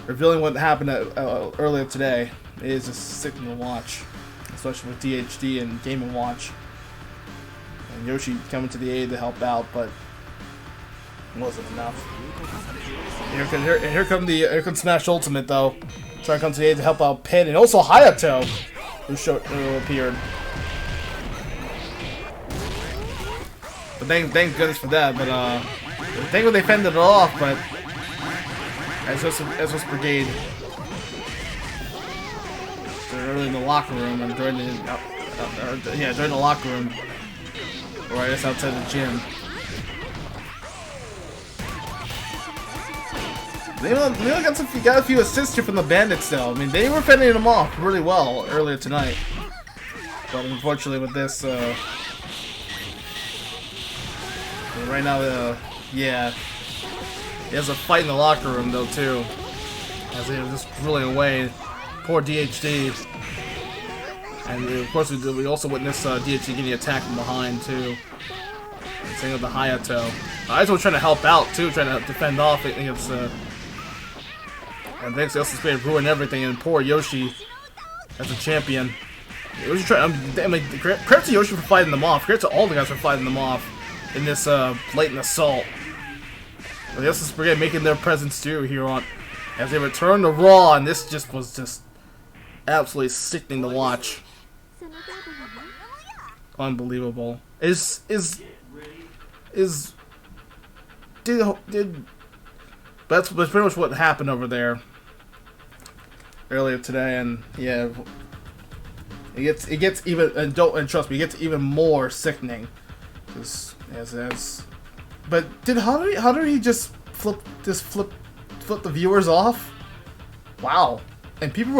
revealing what happened earlier today is just sickening to watch, especially with DHD and Game & Watch. And Yoshi coming to the aid to help out, but it wasn't enough. Here comes Smash Ultimate though. Trying to come to the aid to help out Pit, and also Hayato, who appeared. But thank goodness for that. But thankfully they fended it off. But SOS Brigade, they're early in the locker room and during the locker room. Or I guess outside the gym. They got a few assists here from the Bandits though. I mean, they were fending them off really well earlier tonight. But unfortunately with this, right now, yeah. There's a fight in the locker room though too. As they were just drilling away. Poor DHD. And of course, we also witnessed DHD getting attacked from behind too. Same with the Hayato. Hayato was trying to help out too, trying to defend off against. And thanks to SOS Brigade ruined everything. And poor Yoshi as a champion. Yoshi credit to Yoshi for fighting them off. Credit to all the guys for fighting them off in this blatant assault. But the SOS Brigade making their presence too here on as they return to Raw, and this was just absolutely sickening to watch. Unbelievable. That's pretty much what happened over there earlier today, and yeah, it gets even, and trust me, it gets even more sickening. But how did he just flip the viewers off? Wow, And people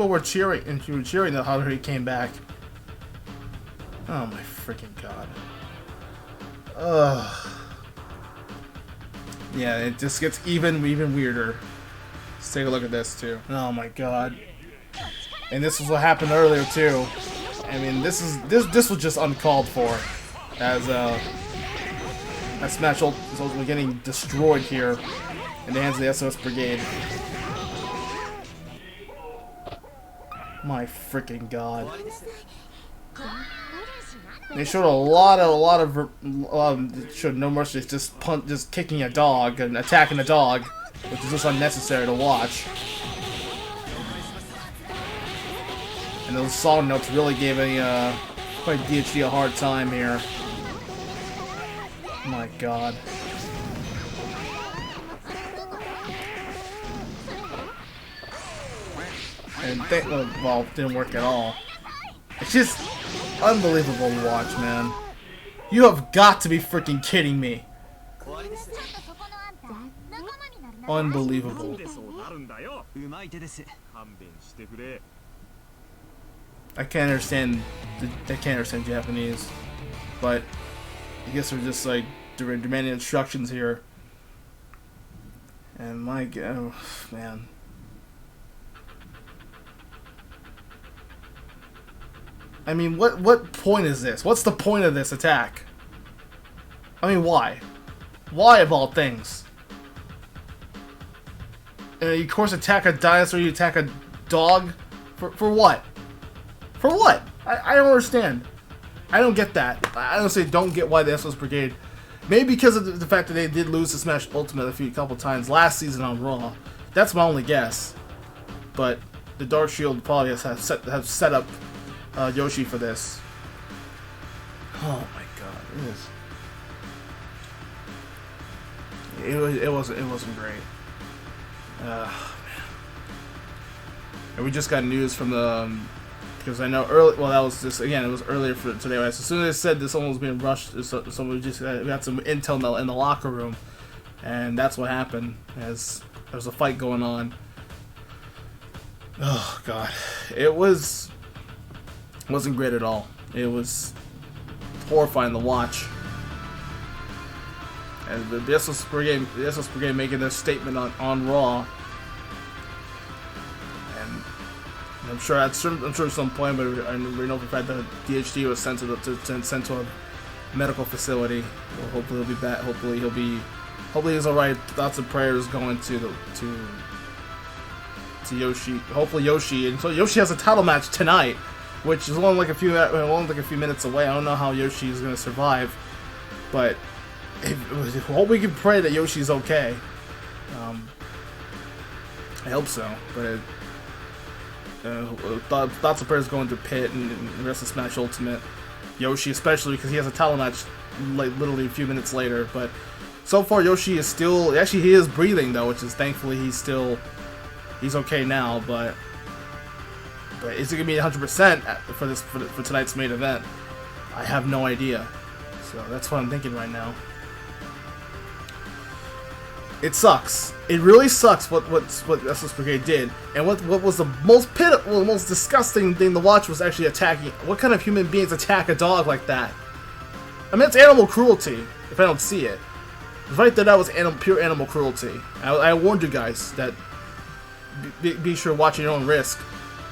were cheering how he came back. Oh my freaking god. Ugh. Yeah, it just gets even weirder. Let's take a look at this too. Oh my god. And this was what happened earlier too. I mean, this was just uncalled for. As Smash Ult is ultimately getting destroyed here in the hands of the SOS Brigade. My freaking god. They showed a lot of showed no mercy, just kicking a dog and attacking a dog, which is just unnecessary to watch. And those song notes really gave quite DHD a hard time here. My god. And well, didn't work at all. It's just unbelievable to watch, man. You have got to be freaking kidding me. Unbelievable. I can't understand Japanese, but I guess they're just like demanding instructions here. And my god, oh, man. I mean, what point is this? What's the point of this attack? I mean, why? Why of all things? You of course attack a dinosaur, you attack a dog? For what? For what? I don't understand. I don't get that. I honestly don't get why the SOS Brigade... Maybe because of the fact that they did lose to Smash Ultimate a couple times last season on Raw. That's my only guess. But the Dark Shield probably has set up Yoshi for this. Oh my god, it wasn't great. Man. And we just got news from the because I know early. Well, that was just again. It was earlier for today. Right? So as soon as they said this, someone was being rushed. Someone just we got some intel in the locker room, and that's what happened. As there was a fight going on. Oh god, it wasn't great at all. It was horrifying to watch. And the SOS Brigade making their statement on Raw. And I'm sure at some point, but I know for the fact that DHD was sent to a medical facility. Well, hopefully he'll be back. Hopefully he's alright. Thoughts and prayers going to Yoshi. Hopefully Yoshi. And so Yoshi has a title match tonight, which is only like a few minutes away. I don't know how Yoshi is going to survive, but I hope we can pray that Yoshi's okay. I hope so. But thoughts and prayers going to Pit and the rest of Smash Ultimate. Yoshi especially because he has a title match like literally a few minutes later. But so far Yoshi is still he is breathing though, which is thankfully he's okay now. But is it gonna be 100% for tonight's main event? I have no idea. So that's what I'm thinking right now. It sucks. It really sucks what SOS Brigade did, and what was the most pitiful, the most disgusting thing to watch was actually attacking. What kind of human beings attack a dog like that? I mean, it's animal cruelty if I don't see it. Right there, that was pure animal cruelty. I warned you guys that be sure to watch at your own risk.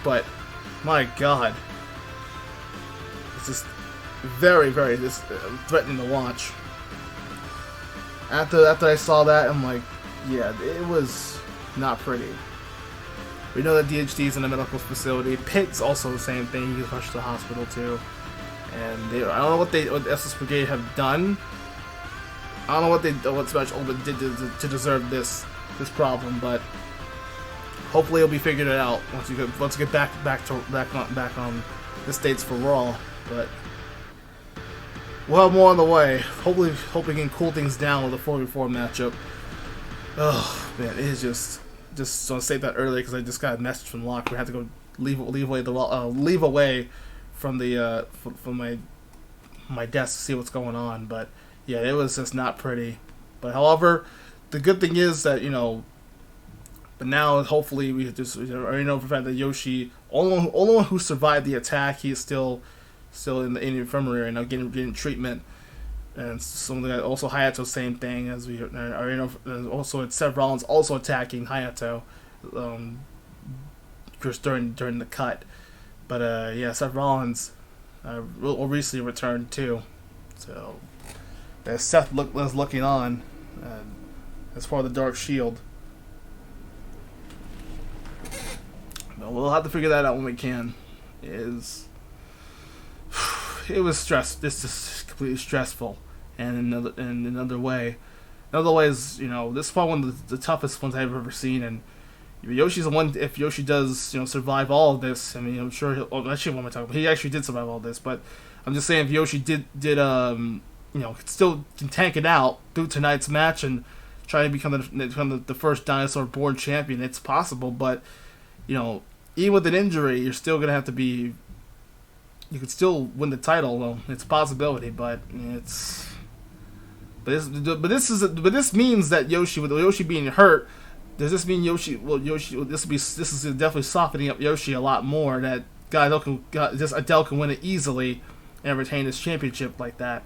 But my God, it's just very threatening to watch. After I saw that, I'm like, yeah, it was not pretty. We know that DHD is in a medical facility. Pit's also the same thing. He was rushed to the hospital too. And I don't know what SOS Brigade have done. I don't know what Smash Ultimate did to deserve this problem, but hopefully it'll be figured out once we get back on the States for Raw. But we'll have more on the way. Hopefully we can cool things down with a 4v4 matchup. Oh man, it is just so I say that earlier because I just got a message from Locke. We had to go leave away from the from my desk to see what's going on. But yeah, it was just not pretty. But however, the good thing is that But now, hopefully, we already know for a fact that Yoshi, only one who survived the attack, he's still in the infirmary right now, getting treatment. And some of the also Hayato, same thing as we already know. Also, it's Seth Rollins also attacking Hayato, just during the cut. But yeah, Seth Rollins will recently returned too. So as Seth was looking on as far as the Dark Shield. But we'll have to figure that out when we can. It was stress. This is completely stressful, and in another way. In other ways, this is probably one of the toughest ones I've ever seen. And Yoshi's the one. If Yoshi does, survive all of this, I mean, I'm sure he'll. Actually, what am I talking about? He actually did survive all this, but I'm just saying if Yoshi did still can tank it out through tonight's match and try to become the first dinosaur born champion, it's possible. But even with an injury, you're still gonna have to be. You could still win the title. Well, it's a possibility, but it's. But this means that Yoshi, with Yoshi being hurt, does this mean Yoshi? Well, this is definitely softening up Yoshi a lot more. That Adele can win it easily and retain his championship like that.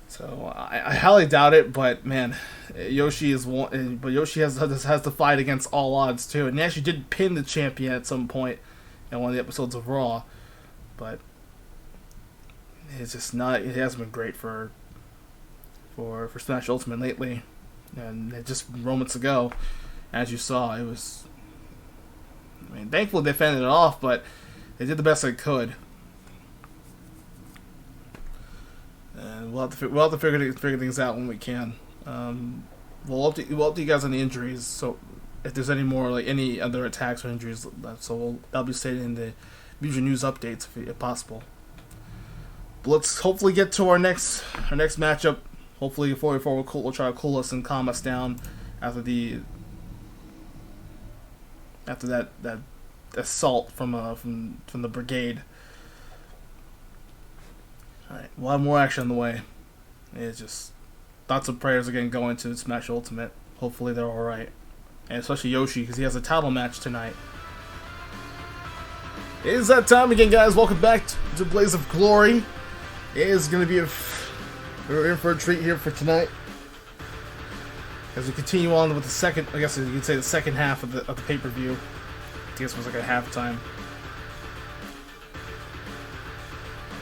So I highly doubt it, but man, Yoshi is one. But Yoshi has to fight against all odds too. And he actually did pin the champion at some point in one of the episodes of Raw, but it's just not. It hasn't been great for Smash Ultimate lately, and just moments ago, as you saw, it was. I mean, thankfully they fended it off, but they did the best they could. And we'll have to figure things out when we can. We'll update you guys on the injuries. So if there's any more any other attacks or injuries, so that'll be stated in the Mugen News updates if possible. But let's hopefully get to our next matchup. Hopefully before we'll try to cool us and calm us down after that assault from the brigade. Alright, we'll have more action on the way. It's just thoughts and prayers again going to Smash Ultimate. Hopefully they're alright. And especially Yoshi, because he has a title match tonight. It is that time again, guys. Welcome back to Blaze of Glory. It is going to be we're in for a treat here for tonight. As we continue on with the second, I guess you could say the second half of the pay-per-view. I guess it was like a halftime.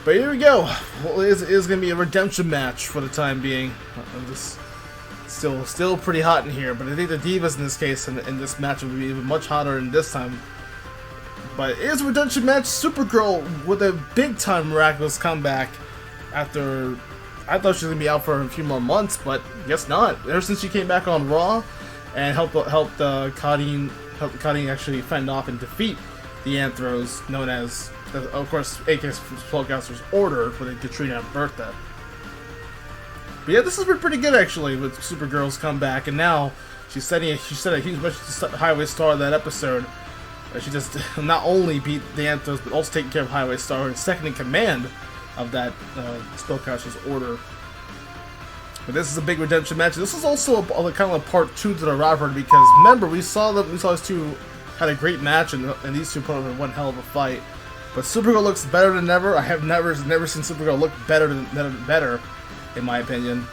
But here we go. Well, it is going to be a redemption match for the time being. I'm just still pretty hot in here, but I think the Divas in this case in this match will be even much hotter than this time. But it is a redemption match. Supergirl with a big time miraculous comeback after I thought she was going to be out for a few more months, but guess not. Ever since she came back on Raw and helped Karin actually fend off and defeat the Anthros, known as, of course, A.K.A. Spellcaster's Order for the Katrina and Bertha. But yeah, this has been pretty good actually with Supergirl's comeback, and now she set a huge message to Highway Star that episode. She just not only beat the Anthros, but also taking care of Highway Star, and second in command of that Spellcaster's Order. But this is a big redemption match. This is also kind of a part 2 to the rivalry, because remember we saw these two had a great match, and these two put up one hell of a fight. But Supergirl looks better than ever. I have never seen Supergirl look better, in my opinion.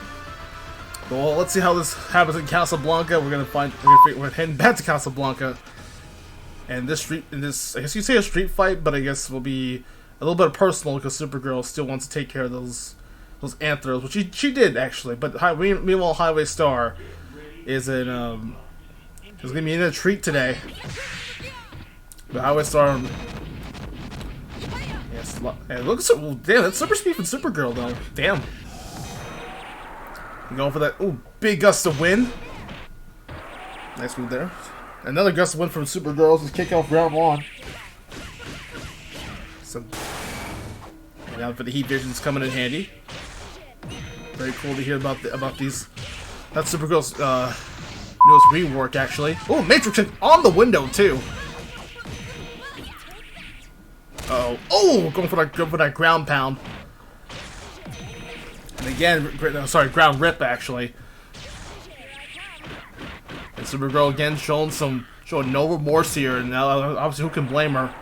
But well, let's see how this happens in Casablanca. We're heading back to Casablanca, and I guess you say a street fight, but I guess will be a little bit personal because Supergirl still wants to take care of those Anthros, which she did actually. But meanwhile, Highway Star is gonna be in a treat today. But Highway Star. Yes, and look at damn, that's super speed from Supergirl though. Damn. Going for that. Ooh, big gust of wind. Nice move there. Another gust of wind from Supergirl to kick off round 1. And now for the heat visions coming in handy. Very cool to hear about these. That's Supergirl's newest rework actually. Oh, Matrix on the window too. Oh, going for that ground pound. And again, ground rip actually. And Supergirl again showing no remorse here, and now obviously who can blame her?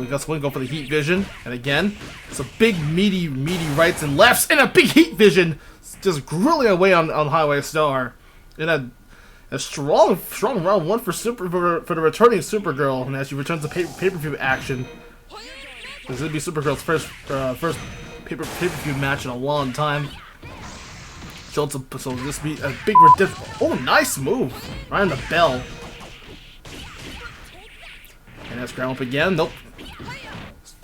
Gus Wing go for the heat vision, and again, it's a big meaty rights and lefts, and a big heat vision, just grilling away on Highway Star, and a strong round one for the returning Supergirl, and as she returns to pay-per-view action. This would be Supergirl's first pay-per-view match in a long time. So this be a big redemption. Oh, nice move! Right on the bell. And that's ground up again. Nope.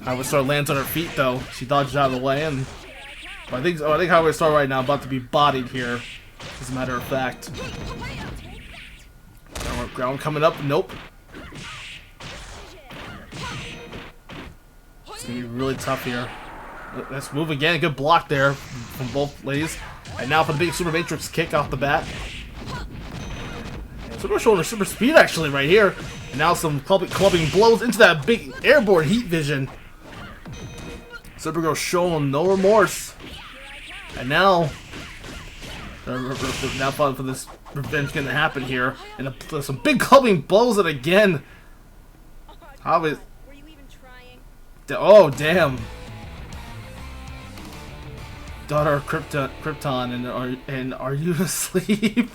Highway Star lands on her feet though. She dodges out of the way, and I think Highway Star right now about to be bodied here. As a matter of fact. Ground coming up. Nope. It's gonna be really tough here. Let's move again. Good block there from both ladies. And now for the big Super Matrix kick off the bat. Super showing her super speed actually right here. And now some clubbing blows into that big airborne heat vision. Supergirl showing no remorse. And now for this revenge gonna happen here. And some big clubbing blows it again. How is... Oh, damn. Daughter of Krypton, and are you asleep?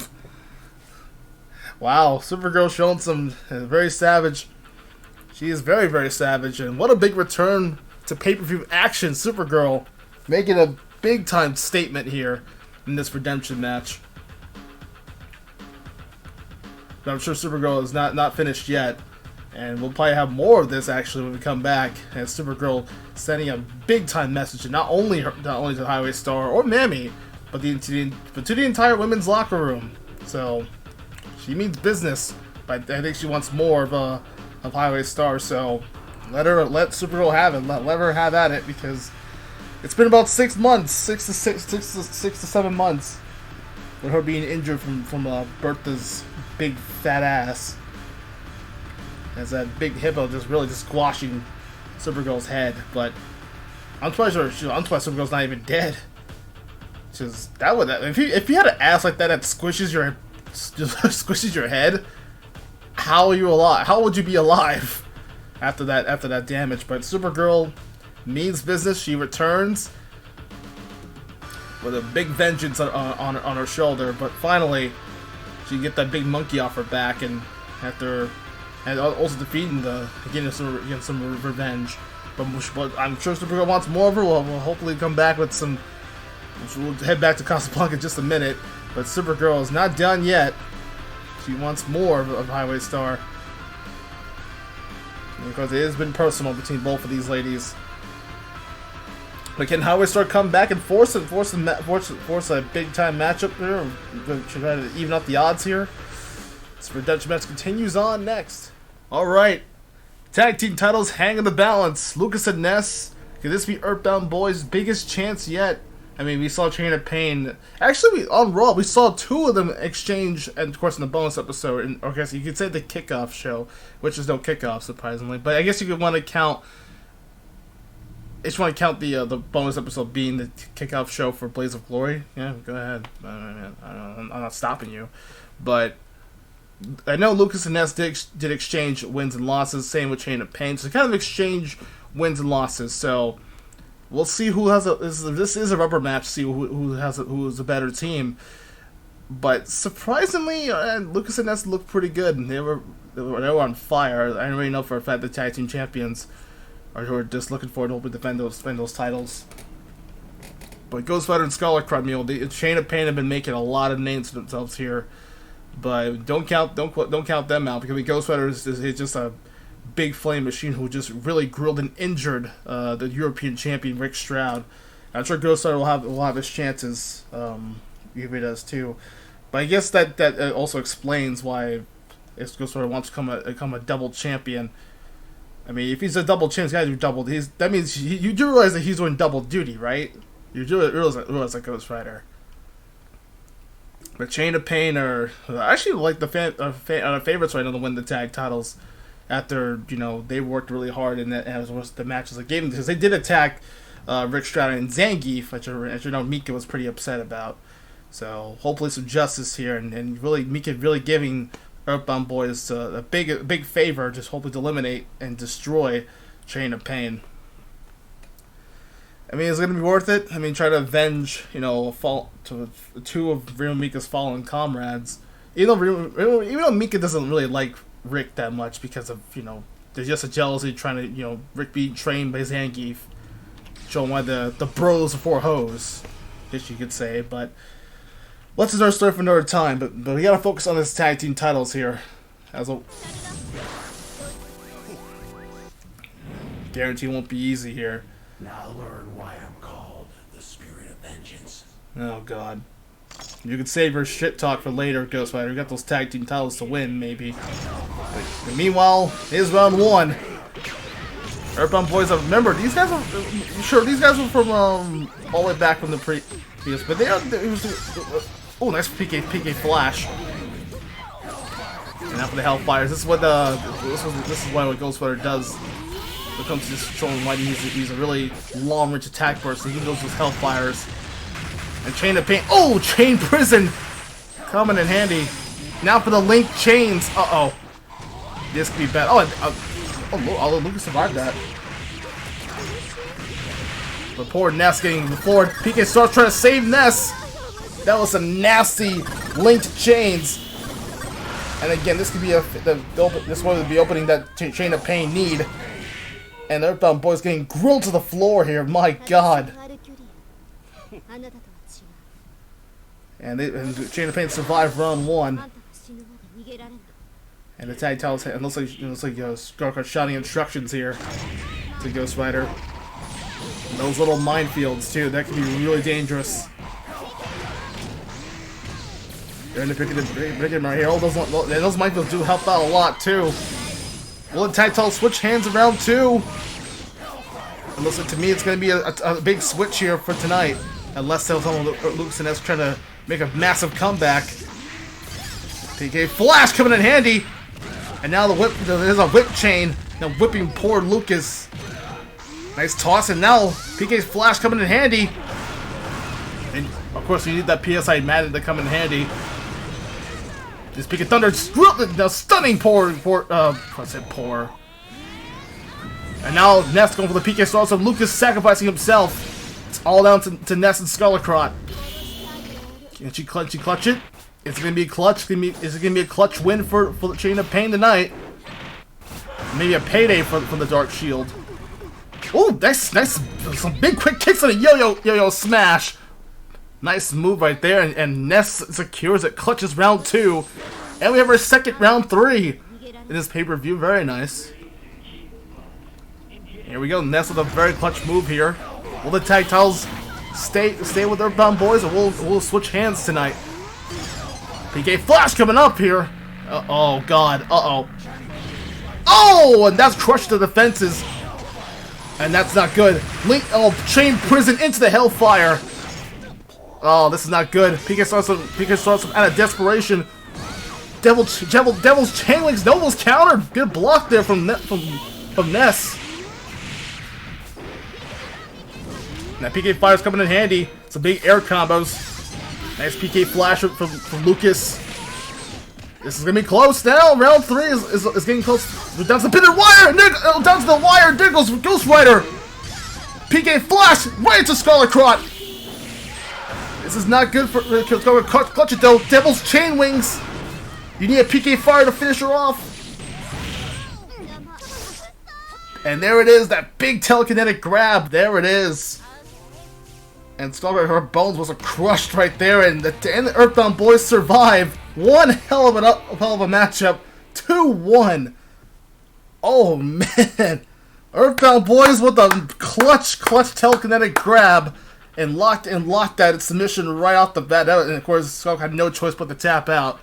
Wow, Supergirl showing some very savage. She is very, very savage, and what a big return to pay-per-view action. Supergirl making a big-time statement here in this redemption match. But I'm sure Supergirl is not finished yet. And we'll probably have more of this actually when we come back. And Supergirl sending a big time message, not only to Highway Star or Mami, but to the entire women's locker room. So she means business, but I think she wants more of Highway Star. So let Supergirl have it. Let her have at it, because it's been about 6 months, 6 to 7 months, with her being injured from Bertha's big fat ass. As that big hippo just squashing Supergirl's head, but I'm surprised Supergirl's not even dead. Just if you had an ass like that squishes your head, how are you alive? How would you be alive after that damage? But Supergirl means business. She returns with a big vengeance on her shoulder, but finally she can get that big monkey off her back, and also defeating getting some revenge. But I'm sure Supergirl wants more of her. We'll hopefully come back with some. We'll head back to Casablanca in just a minute. But Supergirl is not done yet. She wants more of Highway Star, because it has been personal between both of these ladies. But can Highway Star come back and force a big time matchup here? To try to even up the odds here. This redemption match continues on next. Alright, tag team titles hang in the balance. Lucas and Ness, could this be Earthbound Boys' biggest chance yet? I mean, we saw Chain of Pain. Actually, on Raw, we saw 2 of them exchange, and of course in the bonus episode, or I guess you could say the kickoff show, which is no kickoff, surprisingly. But I guess you could want to count. I just want to count the bonus episode being the kickoff show for Blaze of Glory. Yeah, go ahead. I'm not stopping you, but I know Lucas and Ness did exchange wins and losses. Same with Chain of Pain. So kind of exchange wins and losses. So we'll see who has this is a rubber match. See who is a better team. But surprisingly, Lucas and Ness looked pretty good. And they were on fire. I already know for a fact the tag team champions are just looking forward to hopefully defend those titles. But Ghost Rider and Scarlet Crumble, the Chain of Pain have been making a lot of names for themselves here. But don't count them out, because Ghost Rider is just a big flame machine who just really grilled and injured the European champion Rick Stroud. I'm sure Ghost Rider will have his chances. He does too. But I guess that also explains why if Ghost Rider wants to become a double champion. I mean, if he's a double champion, he's got to do double. That means you do realize that he's doing double duty, right? You do realize that Ghost Rider. But Chain of Pain are actually like the favorites right now to win the tag titles. After they worked really hard and as was the matches they gave them, because they did attack Rick Strata and Zangief, which as you know Mika was pretty upset about. So hopefully some justice here, and really Mika really giving Earthbound Boys a big favor, just hoping to eliminate and destroy Chain of Pain. I mean, it's gonna be worth it. I mean, try to avenge, you know, two of Real Mika's fallen comrades. Even though Mika doesn't really like Rick that much because of, you know, there's just a jealousy trying to, you know, Rick being trained by Zangief, showing why the bros before hoes, I guess you could say. But let's start story for another time. But we gotta focus on this tag team titles here. Guarantee won't be easy here. Now learn why I'm called the Spirit of Vengeance. Oh god. You could save your shit talk for later, Ghost Rider. You got those tag team titles to win, maybe. But meanwhile, here's round one. Earthbound Boys, remember, these guys were from all the way back from the previous, but oh, nice PK Flash. And now for the Hellfires. This is what Ghost Rider does when it comes to just showing why he's a really long-range attack burst. He goes with Hellfires. And Chain of Pain. Oh, Chain Prison! Coming in handy. Now for the Link Chains. Uh-oh. This could be bad. Oh, Lucas survived that. But poor Ness getting floored. PK starts trying to save Ness. That was some nasty linked chains. And again, this could be this one would be opening that Chain of Pain need. And Earthbound Boys getting grilled to the floor here. My God. And Chain of Pain survived round one. And the tag tells him, it looks like Scarcard shouting instructions here to Ghost Rider. And those little minefields too, that could be really dangerous. They're in the predicament right here. All those minefields do help out a lot too. Will the tag tells switch hands in round two? And listen, to me, it's going to be a big switch here for tonight. Unless Lucas and Ness trying to make a massive comeback. PK Flash coming in handy. And now there's a whip chain. Now whipping poor Lucas. Nice toss, and now PK's Flash coming in handy. And of course you need that PSI Madden to come in handy. This PK Thunder now stunning poor. I said poor. And now Ness going for the PK Star, so Lucas sacrificing himself. It's all down to Ness and Scarlet. Can she clutch it? It's gonna be clutch. Is it gonna be a clutch win for the Chain of Pain tonight? Maybe a payday for the Dark Shield. Oh, nice, some big quick kicks on a yo-yo smash. Nice move right there, and Ness secures it, clutches round two, and we have our second round three in this pay-per-view. Very nice. Here we go, Ness with a very clutch move here. Will the tag titles stay with Earthbound Boys, or we'll switch hands tonight? PK Flash coming up here. Oh God. Oh, and that's crushed the defenses. And that's not good. Link, Chain Prison into the Hellfire. Oh, this is not good. PK starts out of desperation. Devil's Chainlinks. Noble's countered. Good block there from Ness. Now PK Fire's coming in handy. Some big air combos. Nice PK Flash from Lucas. This is gonna be close now. Round three is getting close. We're down to the pitted wire. Down to the wire. There goes Ghost Rider. PK Flash right into Scarlet. This is not good for clutch it though. Devil's Chain Wings. You need a PK Fire to finish her off. And there it is. That big telekinetic grab. There it is. And Scarlet, her bones was crushed right there, and the Earthbound Boys survive. One hell of a matchup. 2-1. Oh man, Earthbound Boys with a clutch telekinetic grab, and locked that submission right off the bat. And of course, Scarlet had no choice but to tap out.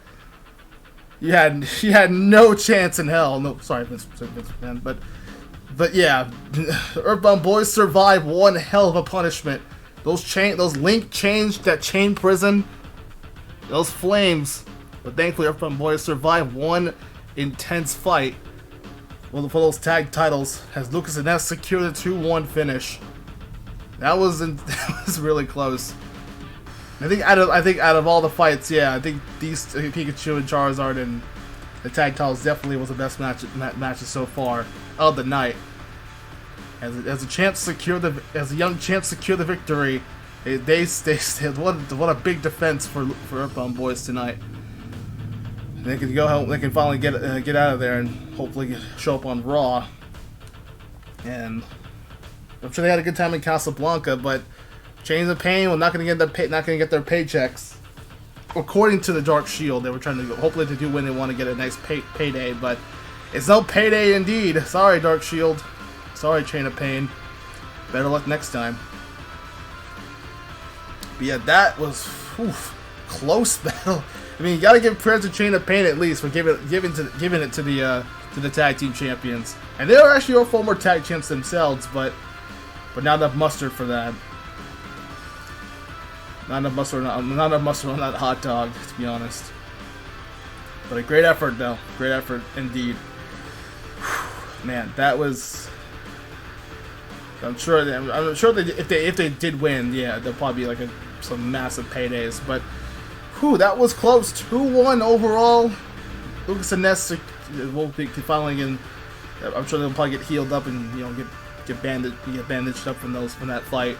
She had no chance in hell. No, sorry, Vince McMahon, but yeah, Earthbound Boys survive one hell of a punishment. Those link chains, that Chain Prison, those flames. But thankfully, Earthbound Boys survived one intense fight for those tag titles as Lucas and Ness secure the 2-1 finish. That was that was really close. I think out of all the fights, yeah, I think these Pikachu and Charizard and the tag titles definitely was the best matches so far of the night. As a young chance to secure the victory, what a big defense for Earthbound Boys tonight. They can go home. They can finally get out of there and hopefully show up on Raw. And I'm sure they had a good time in Casablanca, but Chains of Pain were not going to get their paychecks. According to the Dark Shield, they were trying to hopefully to do when they want to get a nice payday, but it's no payday indeed. Sorry, Dark Shield. Sorry, Chain of Pain. Better luck next time. But yeah, that was close battle. I mean, you gotta give credit to Chain of Pain at least for giving it to the tag team champions, and they were actually all former tag champs themselves, but not enough mustard for that. Not enough mustard on that hot dog, to be honest. But a great effort, though. Great effort indeed. Man, that was. I'm sure that if they did win, yeah, there'll probably be like some massive paydays. But that was close. 2-1 overall. Lucas and Ness will be finally in. I'm sure they'll probably get healed up and get bandaged up from that fight.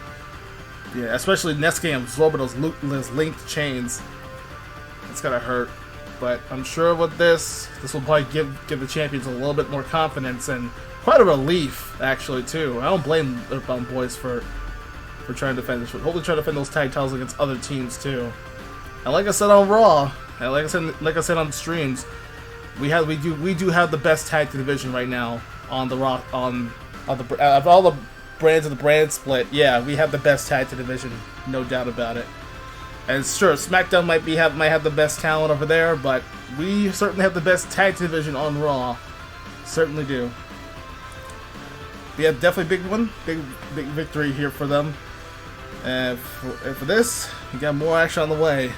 Yeah, especially Ness getting absorbed those linked chains. It's gotta hurt. But I'm sure with this will probably give the champions a little bit more confidence and quite a relief, actually, too. I don't blame Earthbound Boys for trying to defend this. Hopefully, try to defend those tag titles against other teams too. And like I said on Raw, and like I said on streams, we do have the best tag team division right now on the Raw of all the brands of the brand split. Yeah, we have the best tag team division, no doubt about it. And sure, SmackDown might have the best talent over there, but we certainly have the best tag team division on Raw. Certainly do. But yeah, definitely big victory here for them. And for this, we got more action on the way.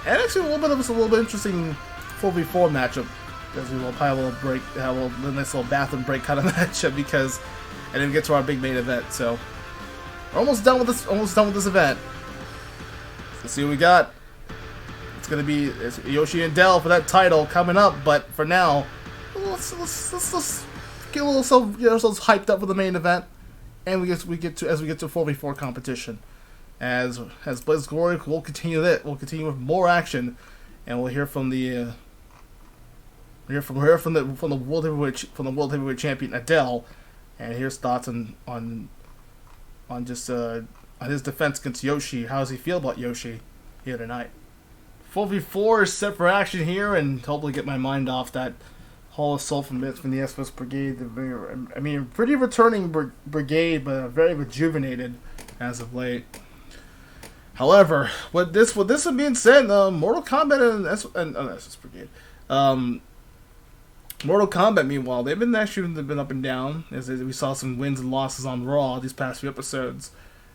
And actually a little bit interesting 4v4 matchup, as we will probably have a nice little bathroom break kind of matchup because I didn't get to our big main event. So we're almost done with this event. Let's see what we got. It's gonna be Yoshi and Dell for that title coming up, but for now, let's get ourselves hyped up for the main event, and we get to 4v4 competition. As Blaze Glory, we'll continue with more action, and we'll hear from the world heavyweight champion Adele, and here's thoughts on his defense against Yoshi. How does he feel about Yoshi here tonight? 4v4 is set for action here, and hopefully get my mind off that Hall of Soul from the SBS Brigade. I mean, pretty returning brigade, but very rejuvenated as of late. However, with this being said, Mortal Kombat and SBS Brigade, Mortal Kombat, meanwhile, they've been up and down, as we saw some wins and losses on Raw these past few episodes.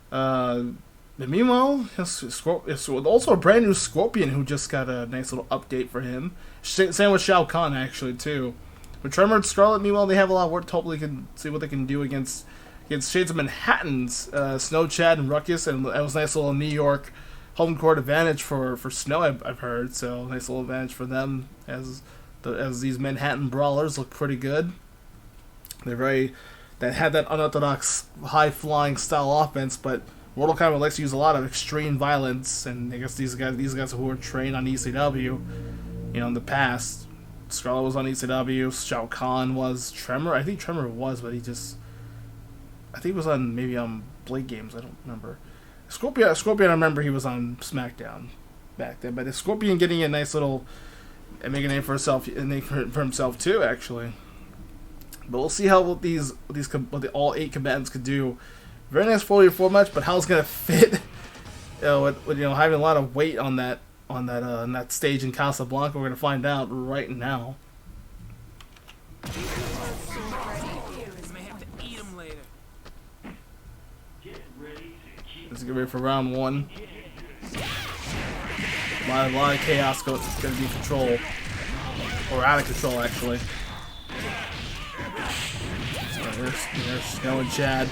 But meanwhile, it's also a brand new Scorpion who just got a nice little update for him. Same with Shao Kahn, actually, too. But Tremor and Scarlet, meanwhile, they have a lot of work. Hopefully, can see what they can do against Shades of Manhattan's Snow, Chad, and Ruckus. And that was a nice little New York home court advantage for Snow, I've heard. So, nice little advantage for them as these Manhattan brawlers look pretty good. They had that unorthodox high-flying style offense, but Mortal Kombat likes to use a lot of extreme violence, and I guess these guys who were trained on ECW, in the past. Scarlet was on ECW, Shao Kahn was, Tremor, I think Tremor was, but I think he was on Blade Games, I don't remember. Scorpion, I remember he was on SmackDown back then, but Scorpion getting a nice little, and making a name for himself too, actually. But we'll see how what the all 8 combatants could do. Very nice 4v4 match, but how it's gonna fit, with having a lot of weight on that stage in Casablanca, we're gonna find out right now. Let's get ready for round 1. A lot of chaos gonna be control, or out of control actually. There's Snow and Chad.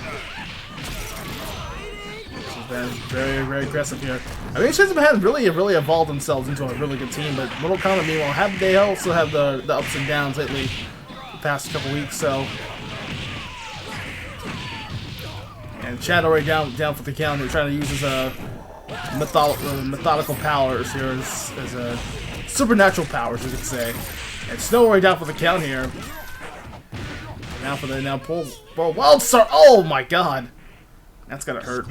been very, very aggressive here. I mean, Shades had really evolved themselves into a really good team, but Mortal Kombat, meanwhile, they also have the ups and downs lately, the past couple weeks, so. And Chad already down for the count. They're trying to use his methodical powers here, as supernatural powers, you could say. And Snow already down for the count here. Now for the pull for a Wild Star. Oh my God, that's gotta hurt.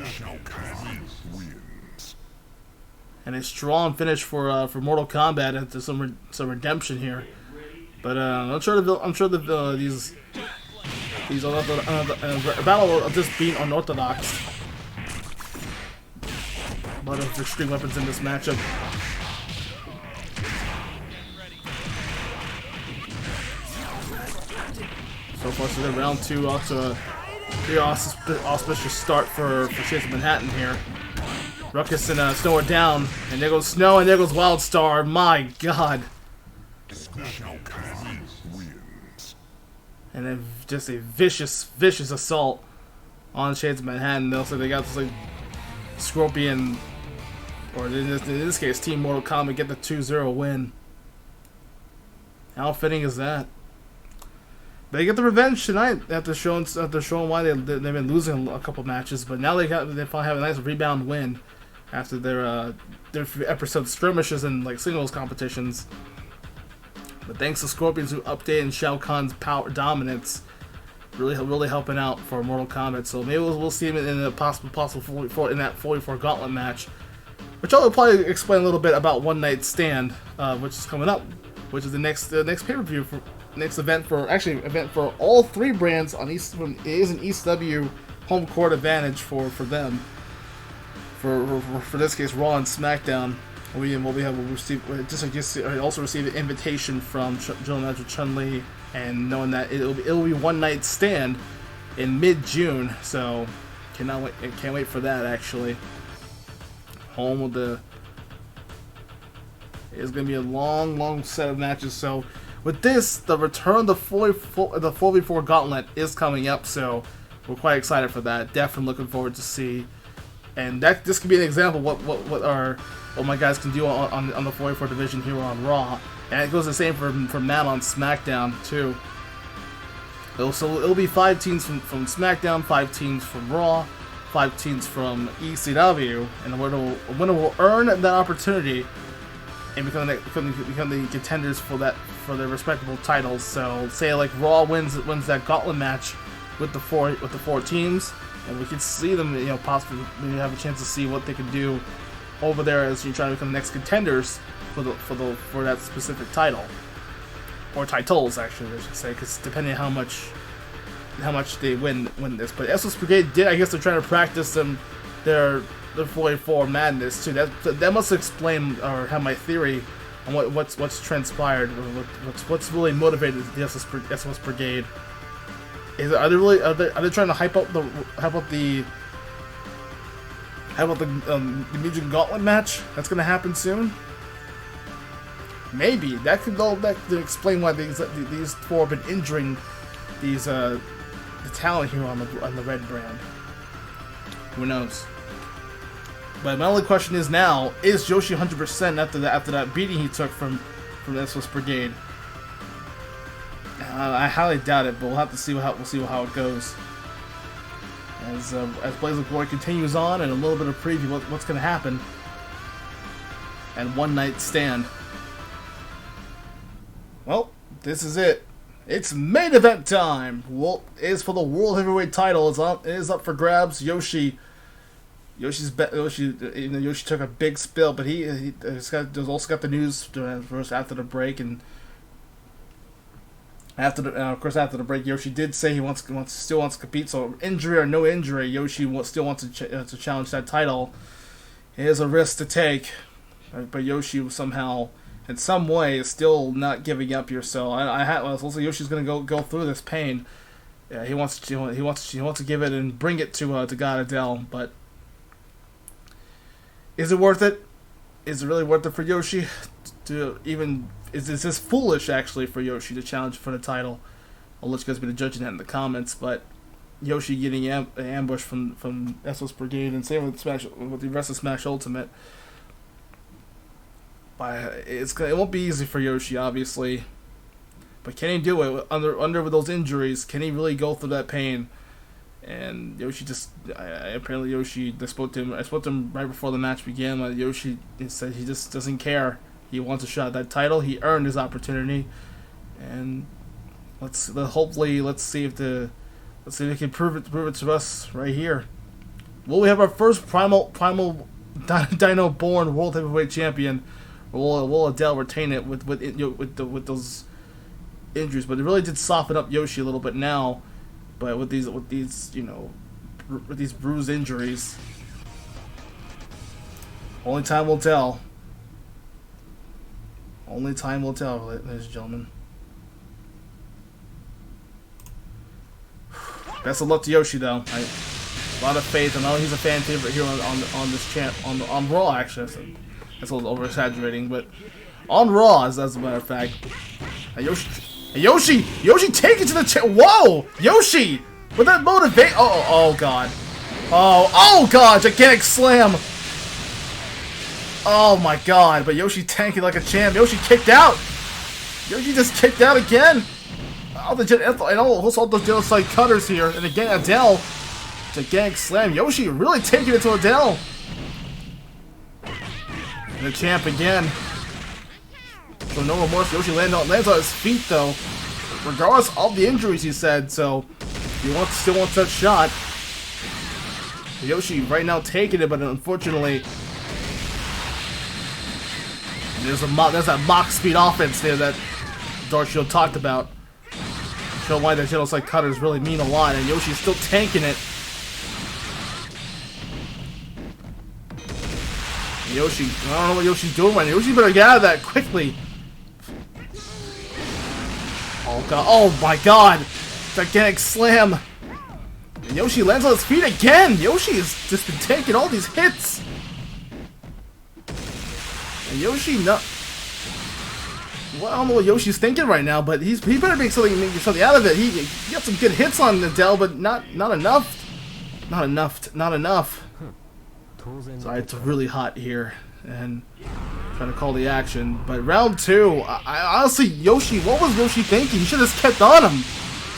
And a strong finish for Mortal Kombat into some redemption here. But I'm sure that these battle will just being unorthodox. A lot of extreme weapons in this matchup. So far, so good. Round 2 off to a pretty auspicious start for Shades of Manhattan here. Ruckus and Snow are down, and there goes Snow, and there goes Wild Star. My God. And then just a vicious assault on Shades of Manhattan. Also, they got this like Scorpion, or in this case, Team Mortal Kombat get the 2-0 win. How fitting is that? They get the revenge tonight after showing why they've been losing a couple matches, but now they finally have a nice rebound win after their episode skirmishes and like singles competitions. But thanks to Scorpion's new update and Shao Kahn's power dominance, really helping out for Mortal Kombat. So maybe we'll see him in a possible 44 in that 44 Gauntlet match, which I'll probably explain a little bit about One Night Stand, which is coming up, which is the next pay-per-view for. Next event for all three brands on East. It is an EastW home court advantage for them. For this case, Raw and SmackDown. We'll also receive an invitation from General Manager Chun-Li, and knowing that it'll be One Night Stand in mid-June. So can't wait for that actually. Home with the. It's gonna be a long set of matches. So. With this, the return of the 4v4 Gauntlet is coming up, so we're quite excited for that. Definitely looking forward to see, and this could be an example of what my guys can do on the 4v4 division here on Raw, and it goes the same for Matt on SmackDown too. It'll be 5 teams from SmackDown, 5 teams from Raw, 5 teams from ECW, and the winner will earn that opportunity and become the contenders for their respectable titles. So say like Raw wins that Gauntlet match with the four teams, and we can see them, possibly maybe have a chance to see what they can do over there as you try to become the next contenders for that specific title, or titles actually I should say, because depending on how much they win this. But SOS Brigade did, I guess they're trying to practice their 44 madness too. That must explain or have my theory on what's transpired, what's really motivated the SOS Brigade. Are they trying to hype up the Mugen Gauntlet match that's going to happen soon? Maybe that could explain why these four have been injuring the talent here on the Red brand. Who knows? But my only question is now: is Yoshi 100% after that beating he took from the SOS Brigade? I highly doubt it, but we'll have to see how it goes. As Blaze of Glory continues on, and a little bit of preview what's going to happen and One Night Stand. Well, this is it. It's main event time. It is for the World Heavyweight title. It is up for grabs. Yoshi took a big spill, but he's also got the news first after the break, and after the break, Yoshi did say he still wants to compete. So injury or no injury, Yoshi still wants to challenge that title. It is a risk to take, but Yoshi somehow, in some way, is still not giving up here. So also Yoshi's gonna go through this pain. Yeah, he wants to give it and bring it to Gardevoir, but. Is it worth it? Is it really worth it for Yoshi is this foolish actually for Yoshi to challenge for the title? I'll let you guys be the judge of that in the comments, but Yoshi getting ambushed from SOS Brigade, and same with the rest of Smash Ultimate. But it won't be easy for Yoshi, obviously. But can he do it under with those injuries? Can he really go through that pain? And Yoshi apparently Yoshi. I spoke to him right before the match began. Yoshi said he just doesn't care. He wants a shot at that title. He earned his opportunity, and let's see if he can prove it to us right here. Will we have our first Primal Dino-born World Heavyweight Champion? Or will Adele retain it with those injuries? But it really did soften up Yoshi a little bit now. But with these bruised injuries, only time will tell. Only time will tell, ladies and gentlemen. Best of luck to Yoshi, though. A lot of faith, and I know he's a fan favorite here on this champ on Raw. Actually, that's a little over exaggerating, but on Raw, as a matter of fact. Yoshi, take it to the whoa, Yoshi, with that motivate. Oh God, oh God, gigantic slam. Oh my God, but Yoshi tanking like a champ. Yoshi kicked out. Yoshi just kicked out again. And also those genocide cutters here, and again Adele, gigantic slam. Yoshi really taking it to Adele. And the champ again. So no remorse. Yoshi lands on his feet though, regardless of the injuries he said. So he still wants that shot. Yoshi right now taking it, but unfortunately, there's that mock speed offense there that Dark Shield talked about. Show why the genocide cutters really mean a lot, and Yoshi's still tanking it. Yoshi, I don't know what Yoshi's doing right now. Yoshi better get out of that quickly. Oh God! Oh my God! Gigantic slam. And Yoshi lands on his feet again. Yoshi has just been taking all these hits. And Yoshi, well, I don't know what Yoshi's thinking right now, but he better make something out of it. He got some good hits on Adele, but not enough. Not enough. Sorry, it's really hot here, and I'm trying to call the action. But round two, I honestly, Yoshi, what was Yoshi thinking? He should have just kept on him.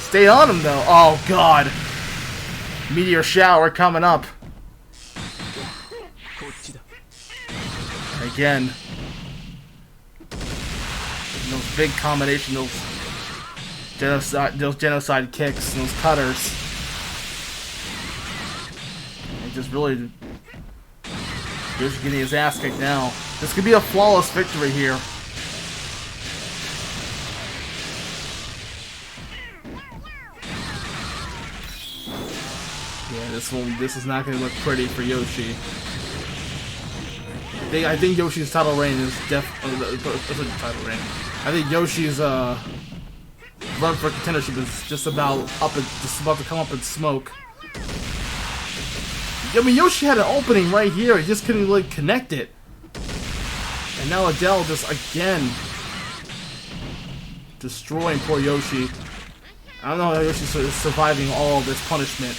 Stay on him though. Oh God. Meteor shower coming up. Again. Those big combination, those genocide kicks, and those cutters. And just really getting his ass kicked now. This could be a flawless victory here. Yeah, this is not going to look pretty for Yoshi. I think Yoshi's title reign is title reign. I think Yoshi's run for contendership is just about to come up in smoke. I mean, Yoshi had an opening right here. He just couldn't really connect it. And now Adele just again destroying poor Yoshi. I don't know how Yoshi's surviving all of this punishment.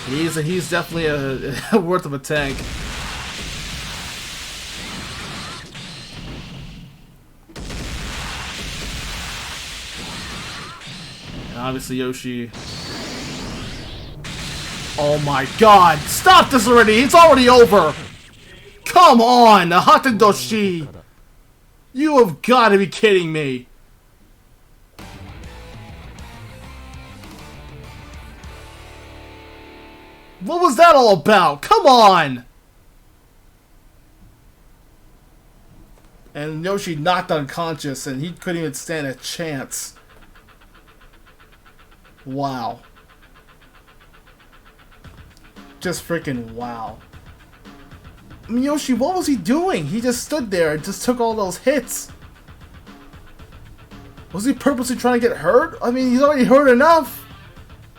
He's definitely a worth of a tank. And obviously Yoshi. Oh my God! Stop this already! It's already over! Come on! The Hatadoshi! You have got to be kidding me! What was that all about? Come on! And Yoshi knocked unconscious, and he couldn't even stand a chance. Wow. Just freaking wow. I mean, Yoshi, what was he doing? He just stood there and just took all those hits. Was he purposely trying to get hurt? I mean, he's already hurt enough.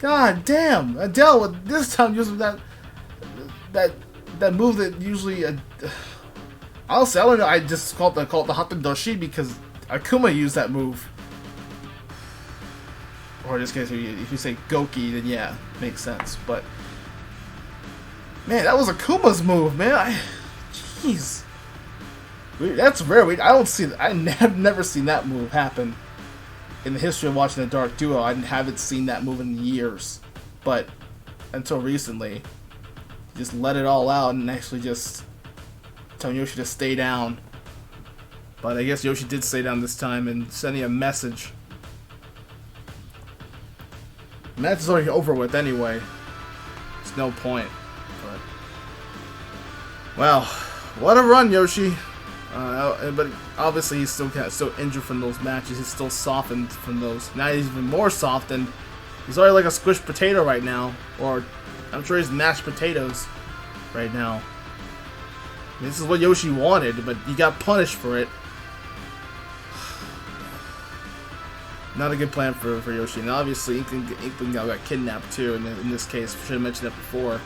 God damn. Adele with this time using that move that usually honestly, I don't know, I just call it the Hatadoshi because Akuma used that move. or in this case, if you say Goki, then yeah, makes sense. But man, that was Akuma's move, man. Jeez, that's rare. I don't see. I have never seen that move happen in the history of watching the Dark Duo. I haven't seen that move in years, but until recently, just let it all out and actually just tell Yoshi to stay down. But I guess Yoshi did stay down this time and sending a message. The match is already over with anyway. There's no point. But well, what a run, Yoshi. But obviously he's still injured from those matches. He's still softened from those. Now he's even more softened. He's already like a squished potato right now, or I'm sure he's mashed potatoes right now. This is what Yoshi wanted, but he got punished for it. Not a good plan for Yoshi. And obviously, Inkling Gal got kidnapped too. In this case, should have mentioned that before.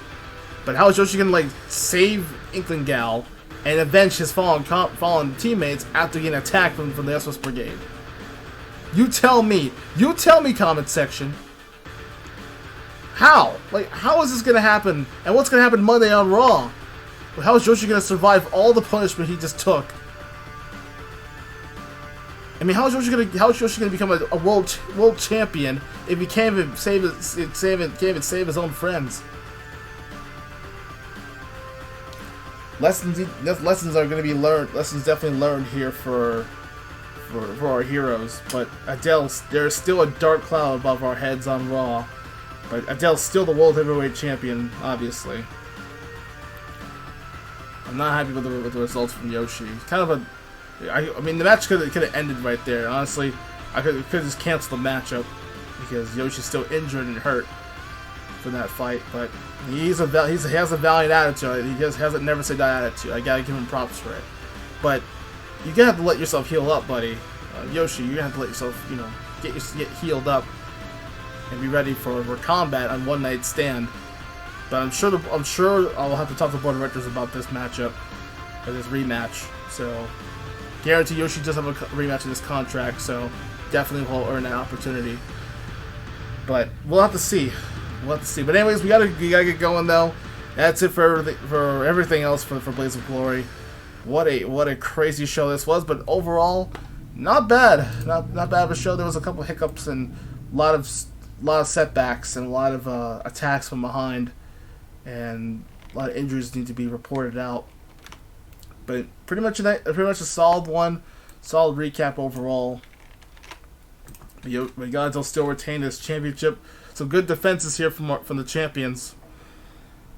But how is Yoshi gonna like save Inkling Gal and avenge his fallen teammates after getting attacked from the SOS Brigade? You tell me. You tell me, comment section. How? Like, how is this gonna happen? And what's gonna happen Monday on Raw? How is Yoshi gonna survive all the punishment he just took? I mean, how is Yoshi gonna become a world champion if he can't even save his own friends? Lessons are gonna be learned. Lessons definitely learned here for our heroes. But there's still a dark cloud above our heads on Raw. But Adele's still the World Heavyweight Champion, obviously. I'm not happy with the results from Yoshi. Kind of I mean, the match could have ended right there. Honestly, I could have just canceled the matchup because Yoshi's still injured and hurt for that fight. But he has a valiant attitude. He just hasn't never said that attitude. I gotta give him props for it. But you gotta have to let yourself heal up, buddy. Yoshi, you have to let yourself, get healed up and be ready for combat on One Night Stand. But I'm sure I'll have to talk to the board of directors about this matchup or this rematch. So guarantee Yoshi does have a rematch in this contract, so definitely will earn that opportunity. But we'll have to see. But anyways, we gotta get going though. That's it for everything else for Blaze of Glory. What a crazy show this was, but overall, not bad. Not bad of a show. There was a couple hiccups and a lot of setbacks and a lot of attacks from behind, and a lot of injuries need to be reported out. But pretty much a solid one, solid recap overall. But Godzilla still retained his championship. Some good defenses here from the champions.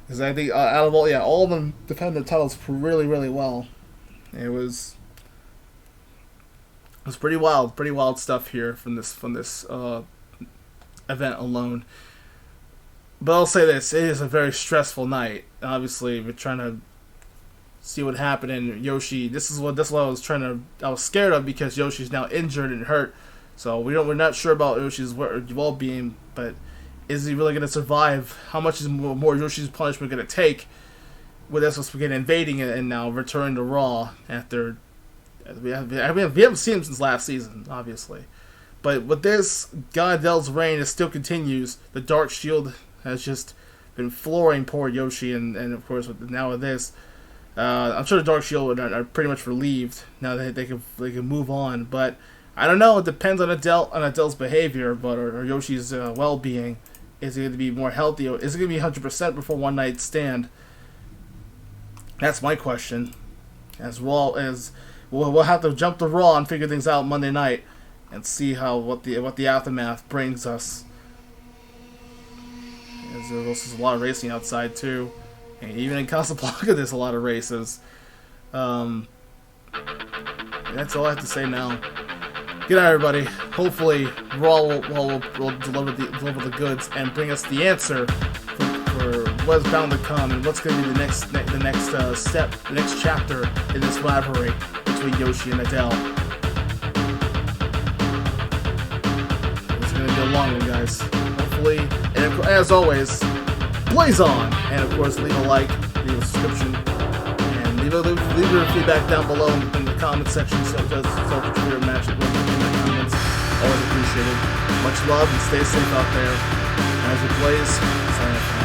Because I think out of all of them defended the titles really, really well. It was pretty wild stuff here from this event alone. But I'll say this: it is a very stressful night. Obviously, we're trying to see what happened, and Yoshi. This is what I was scared of, because Yoshi's now injured and hurt. So we're not sure about Yoshi's well-being, but is he really going to survive? How much is more Yoshi's punishment going to take with SOS Brigade invading it and now returning to Raw after we haven't seen him since last season, obviously. But with this, Godel's reign still continues. The Dark Shield has just been flooring poor Yoshi, and of course now with this, I'm sure the Dark Shield are pretty much relieved now that they can move on. But I don't know. It depends on Adele's behavior, or Yoshi's well-being. Is he going to be more healthy, or is it going to be 100% before One Night Stand? That's my question. As well as we'll have to jump to Raw and figure things out Monday night and see what the aftermath brings us. There's a lot of racing outside too, and even in Casablanca there's a lot of races. That's all I have to say now. Good night, everybody. Hopefully, Raw will deliver the goods and bring us the answer for what's bound to come and what's going to be the next step, the next chapter in this rivalry between Yoshi and Adele. It's going to be a long one, guys. Hopefully, and as always, blaze on, and of course, leave a like, leave a subscription, and leave your feedback down below in the comment section. So it does your match in the comments. Always appreciate appreciated. Much love and stay safe out there. As we blaze, sign up.